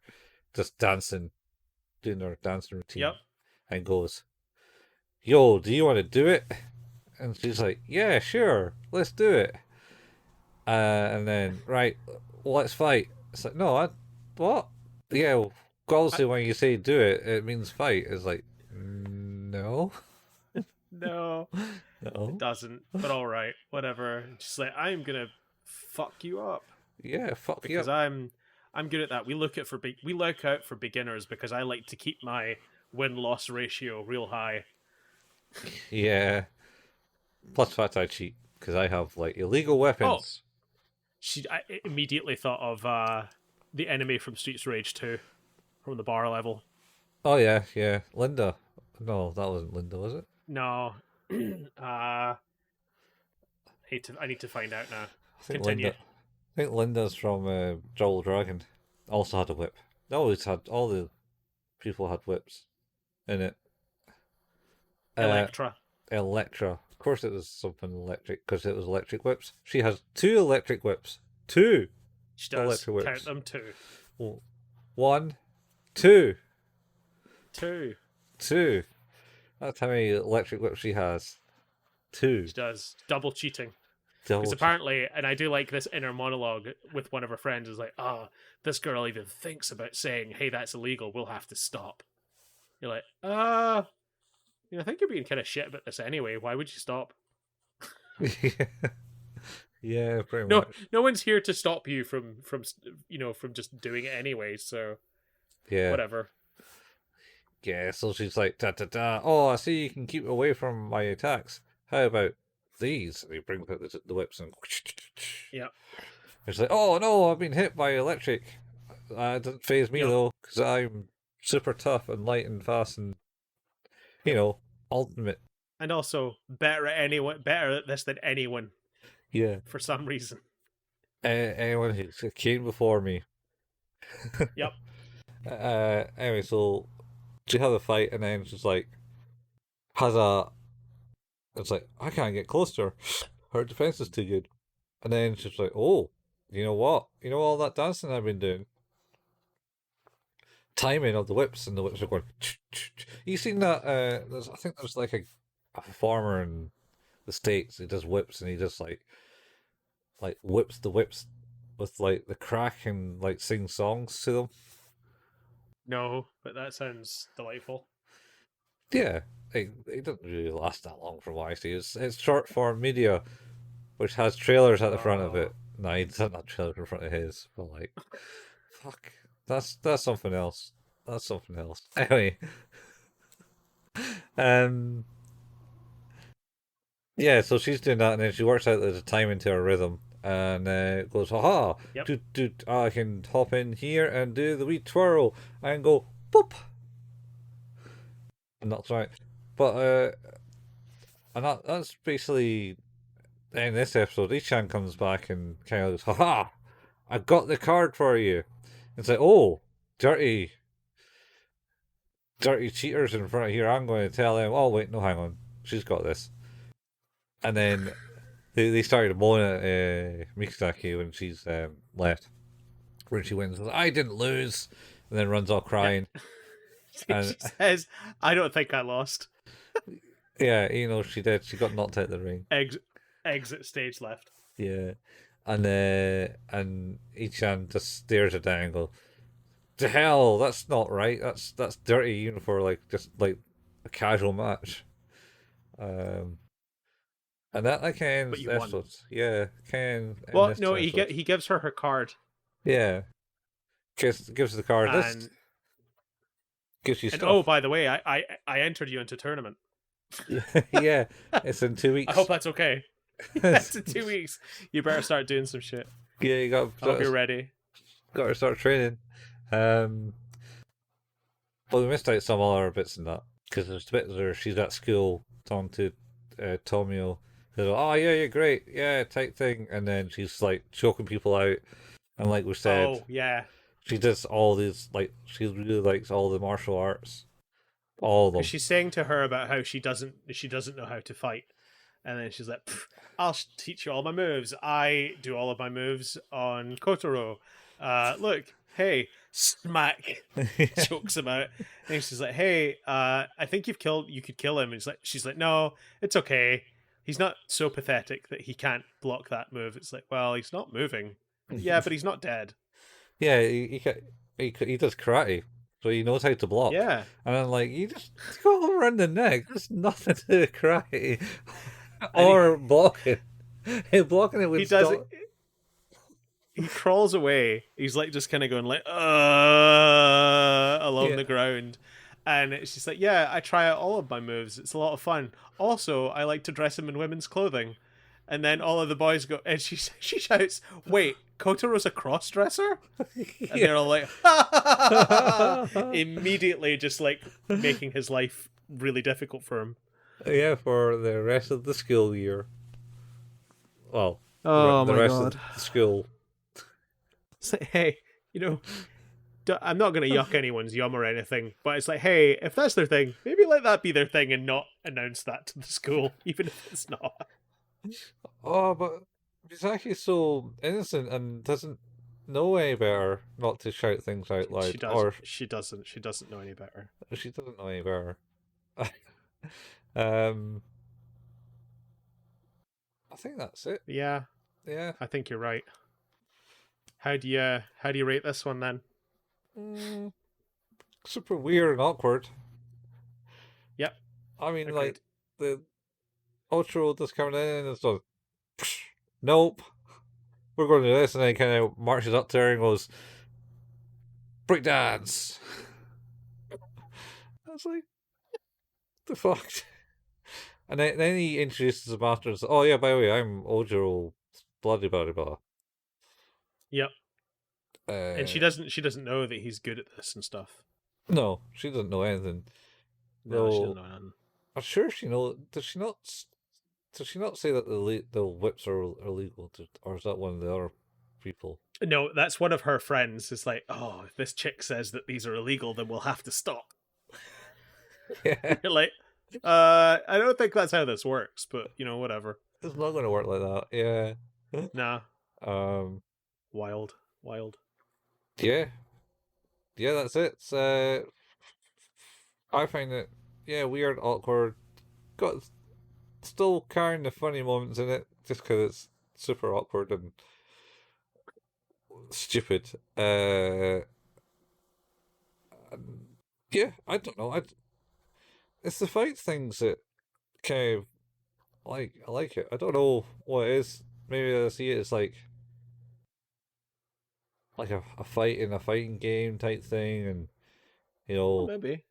just dancing, doing her dancing routine, Yep. and goes, yo, do you want to do it? And she's like, yeah, sure, let's do it. And then, right, let's fight. It's like, no, what? Yeah, well, obviously when you say do it, it means fight. It's like, no, No, no. it doesn't. But all right, whatever. Just like I'm gonna fuck you up Yeah, fuck you because up. I'm good at that. We look out for beginners because I like to keep my win-loss ratio real high. Yeah. Plus the fact I cheat because I have like illegal weapons. I immediately thought of the enemy from Streets of Rage 2 from the bar level. Oh yeah, yeah. Linda. No, that wasn't Linda, was it? No, I need to find out now. I think Continue. Linda. I think Linda's from Joel Dragon. Also had a whip. They always had all the people had whips in it. Electra. Electra. Of course, it was something electric because it was electric whips. She has 2 electric whips. 2 She does. electric whips. Count them 2. Well, 1, 2, 2. 2. That's how many electric whips she has. 2. She does. Double cheating. Double Because apparently, and I do like this inner monologue with one of her friends, is like, this girl even thinks about saying, hey, that's illegal, we'll have to stop. You're like, I think you're being kind of shit about this anyway. Why would you stop? yeah. Yeah, pretty much. No one's here to stop you from just doing it anyway. So Yeah. whatever. Yeah, so she's like, da da da. Oh, I see you can keep away from my attacks. How about these? And he brings out the whips and. Yeah. It's like, oh no, I've been hit by electric. It doesn't phase me though, because I'm super tough and light and fast and, ultimate. And also better at this than anyone. Yeah. For some reason. Anyone who came before me. Yep. Anyway, so she had a fight, and then she's like, it's like, I can't get close to her. Her defense is too good. And then she's like, oh, you know what? You know all that dancing I've been doing? Timing of the whips, and the whips are going. You seen that? I think there's like a performer in the States. He does whips, and he just like like whips the whips with like the crack and like sing songs to them. No, but that sounds delightful. Yeah, it doesn't really last that long from what I see. It's short form media, which has trailers at the front of it. No, he doesn't have trailers in front of his, but like, fuck, that's something else. That's something else. Anyway, um, yeah, so she's doing that, and then she works out the time into her rhythm, and goes, "Aha! Yep. I can hop in here and do the wee twirl and go boop." And that's right, but and that's basically in this episode. Icchan comes back and kind of goes, "Haha! I got the card for you." It's like, oh, dirty cheaters in front of here. I'm going to tell them. Oh wait, no, hang on, she's got this. And then they started moaning at Misaki when she's left, when she wins. I didn't lose, and then runs off crying. And She says, "I don't think I lost." yeah, she did. She got knocked out the ring. Exit stage left. Yeah, and Ichan just stares at that and goes, "To hell! That's not right. That's dirty, even for like just like a casual match." And that kind of ends you won. episodes. Yeah, kind of. Well, no, he gives her her card. Yeah, gives the card. This And, gives you and stuff. oh, by the way, I entered you into tournament. Yeah, it's in 2 weeks. I hope that's okay. That's in 2 weeks. You better start doing some shit. Yeah, you got. I hope you're ready. Got to start training. Well, we missed out some other bits in that because there's bits where she's at school talking to Tamayo. Oh yeah, you're great, yeah, type thing, and then she's like choking people out, and like we said, Oh yeah, she does all these like she really likes all the martial arts, all of them. she's saying to her about how she doesn't know how to fight, and then she's like, "I'll teach you all my moves. I do all of my moves on Kotaro. Look, hey." Smack, chokes him out, and she's like, "Hey, I think you could kill him." And she's like, "No, it's okay. He's not so pathetic that he can't block that move." It's like, well, he's not moving. Yeah, but he's not dead. Yeah, he does karate, so he knows how to block. Yeah, and I'm like, you just go around the neck. There's nothing to do with karate or blocking. Blocking it would stop. He crawls away. He's like just kind of going like along the ground, and she's like, "Yeah, I try out all of my moves. It's a lot of fun. Also, I like to dress him in women's clothing." And then all of the boys go, and she shouts, "Wait, Kotaro's a cross dresser?" And they're all like, immediately just like making his life really difficult for him. Yeah, for the rest of the school year. Well, the rest of the school. It's like, hey, I'm not going to yuck anyone's yum or anything, but it's like, hey, if that's their thing, maybe let that be their thing and not announce that to the school, even if it's not. Oh, but Misaki's so innocent and doesn't know any better not to shout things out loud. She doesn't know any better. She doesn't know any better. I think that's it. Yeah. Yeah. I think you're right. How do you rate this one then? Super weird and awkward. Yep. I mean, Agreed. like the Ultra just coming in and it's like, nope, we're going to do this, and then kind of marches up to her and goes, breakdance. I was like, the fuck? And then he introduces the master and says, "Oh yeah, by the way, I'm Ojiro, bloody blah." Yep. And she doesn't know that he's good at this and stuff. No, she doesn't know anything. No, she doesn't know anything. I'm sure she knows. Does she not say that the whips are illegal, or is that one of the other people? No, that's one of her friends. It's like, oh, if this chick says that these are illegal, then we'll have to stop. Yeah. You're like, I don't think that's how this works, but whatever. It's not going to work like that. Yeah. Nah. Wild. Yeah, that's it. I find it, weird, awkward. Got still kind of funny moments in it, just because it's super awkward and stupid. Yeah, I don't know. It's the fight things that kind of I like it. I don't know what it is. Maybe I see it as like a fight in a fighting game type thing, and you Well, know, maybe.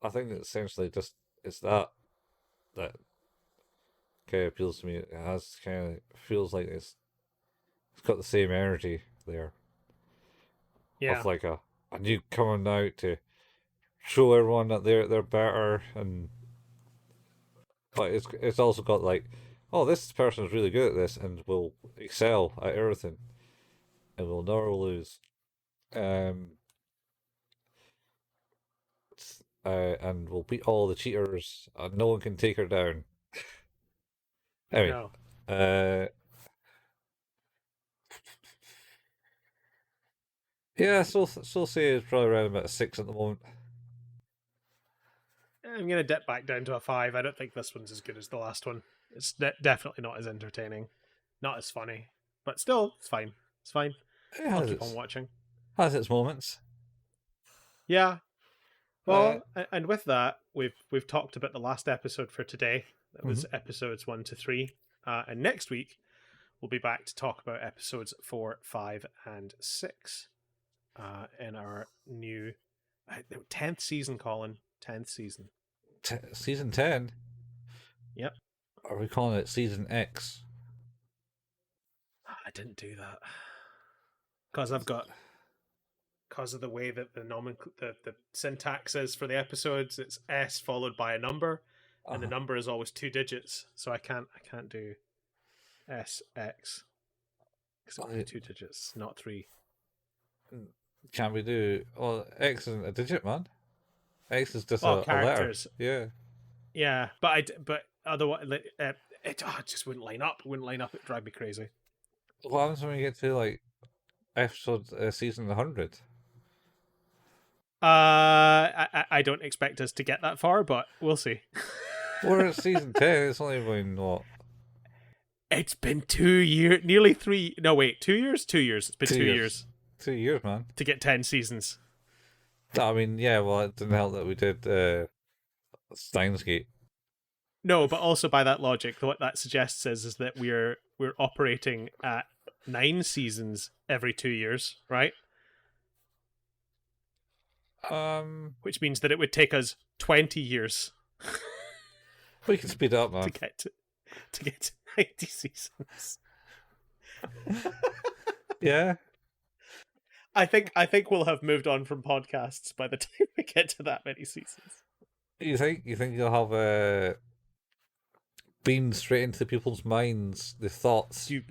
I think it's essentially just it's that kind of appeals to me. It has kind of feels like it's got the same energy there Yeah. of like a new coming out to show everyone that they're better, and but it's also got like, oh, this person is really good at this and will excel at everything and will never lose. Um, and will beat all the cheaters and no one can take her down. Anyway, No. uh, yeah, so say it's probably around about a 6 at the moment. I'm gonna dip back down to a 5. I don't think this one's as good as the last one. It's definitely not as entertaining, not as funny, but still, it's fine. It's fine. It I'll has keep on watching. its moments. Yeah. Uh, Well, and with that, we've talked about the last episode for today. That was Mm-hmm. episodes 1 to 3, and next week we'll be back to talk about episodes 4, 5, and 6 in our new 10th season, Colin. 10th season. Season 10. Yep. Are we calling it Season X? I didn't do that because of the way that the syntax is for the episodes. It's S followed by a number, and the number is always 2 digits. So I can't do SX because it would be 2 digits, not 3. Can we do? Well, X isn't a digit, man. X is just Well, a letter. characters. Yeah. Yeah, but otherwise, it just wouldn't line up. It wouldn't line up. It'd drive me crazy. What happens when we get to like episode season 100? I don't expect us to get that far, but we'll see. We're at season 10. It's only been what? It's been 2 years, nearly 3. No, wait, 2 years. 2 years. It's been 2 years 2 years, man. to get 10 seasons. I mean, yeah. Well, it didn't help that we did Steins Gate. No, but also by that logic, what that suggests is that we're operating at 9 seasons every 2 years, right? Which means that it would take us 20 years We can speed it up, man. to get to 90 seasons. Yeah. I think we'll have moved on from podcasts by the time we get to that many seasons. You think you'll have beamed straight into people's minds the thoughts? You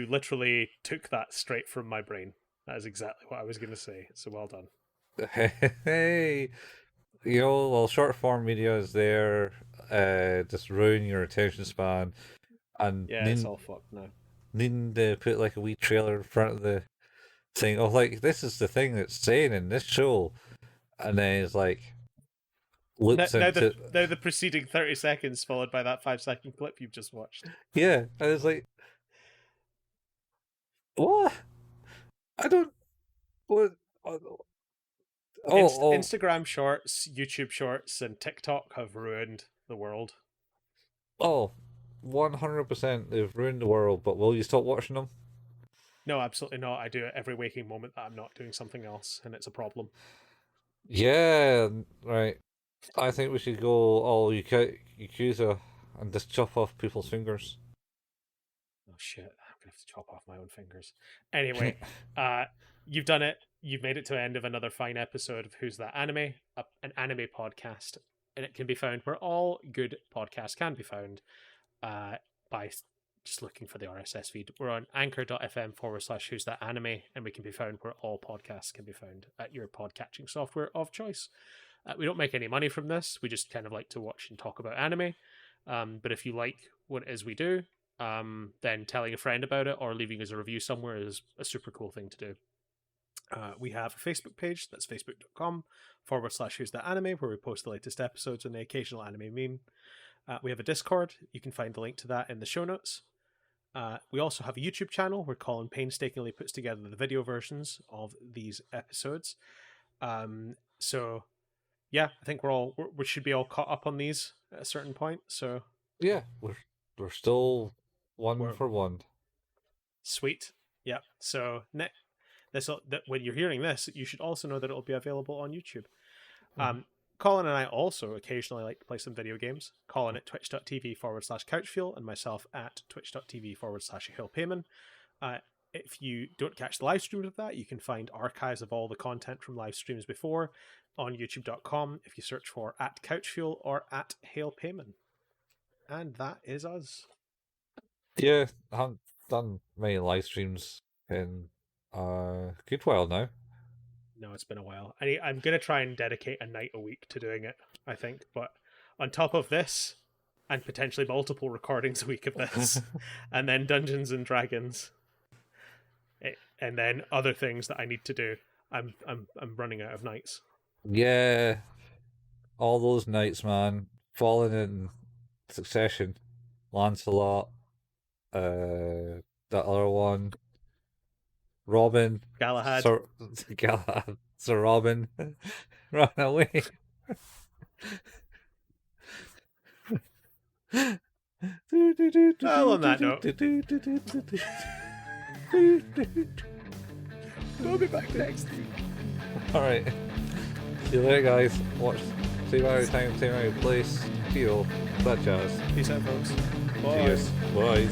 literally took that straight from my brain. That is exactly what I was going to say. So well done. Hey, you know, well, short form media is there. Just ruin your attention span, and Yeah, it's all fucked now. needing to put like a wee trailer in front of the thing. Oh, like this is the thing that's saying in this show, and then it's like loops Now into the preceding 30 seconds followed by that 5-second clip you've just watched. yeah, and it's like what? I don't what. Instagram Shorts, YouTube Shorts, and TikTok have ruined the world. 100% they've ruined the world, but will you stop watching them? No, absolutely not. I do it every waking moment that I'm not doing something else, and it's a problem. Yeah, right. I think we should go all Yakuza and just chop off people's fingers. Oh shit, I'm gonna have to chop off my own fingers. Anyway, you've done it. You've made it to the end of another fine episode of Who's That Anime, an anime podcast, and it can be found where all good podcasts can be found by just looking for the RSS feed. We're on anchor.fm/Who's That Anime, and we can be found where all podcasts can be found at your podcatching software of choice. We don't make any money from this. We just kind of like to watch and talk about anime. But if you like what it is we do, then telling a friend about it or leaving us a review somewhere is a super cool thing to do. We have a Facebook page, that's facebook.com/Who's That Anime, where we post the latest episodes and the occasional anime meme. We have a Discord. You can find the link to that in the show notes. We also have a YouTube channel where Colin painstakingly puts together the video versions of these episodes. So yeah, I think we should be all caught up on these at a certain point. So Yeah, we're still We're- for one. sweet. Yeah. So when you're hearing this, you should also know that it'll be available on YouTube. Colin and I also occasionally like to play some video games. Colin at twitch.tv/couchfuel and myself at twitch.tv/hillpayman. If you don't catch the live streams of that, you can find archives of all the content from live streams before on youtube.com if you search for at couchfuel or at hillpayman. And that is us. Yeah, I haven't done many live streams in a good while now. No, it's been a while. I'm going to try and dedicate a night a week to doing it, I think. But on top of this, and potentially multiple recordings a week of this, and then Dungeons and Dragons, and then other things that I need to do, I'm running out of nights. Yeah, all those nights, man, falling in succession. Lancelot, that other one, Robin, Galahad. Galahad, Sir Robin, run away. Well, on that note, we'll be back next week. Alright. See you later, guys. Watch. Same hour time, same hour place. Feel that jazz. Peace out, folks. Bye. Cheers. Bye.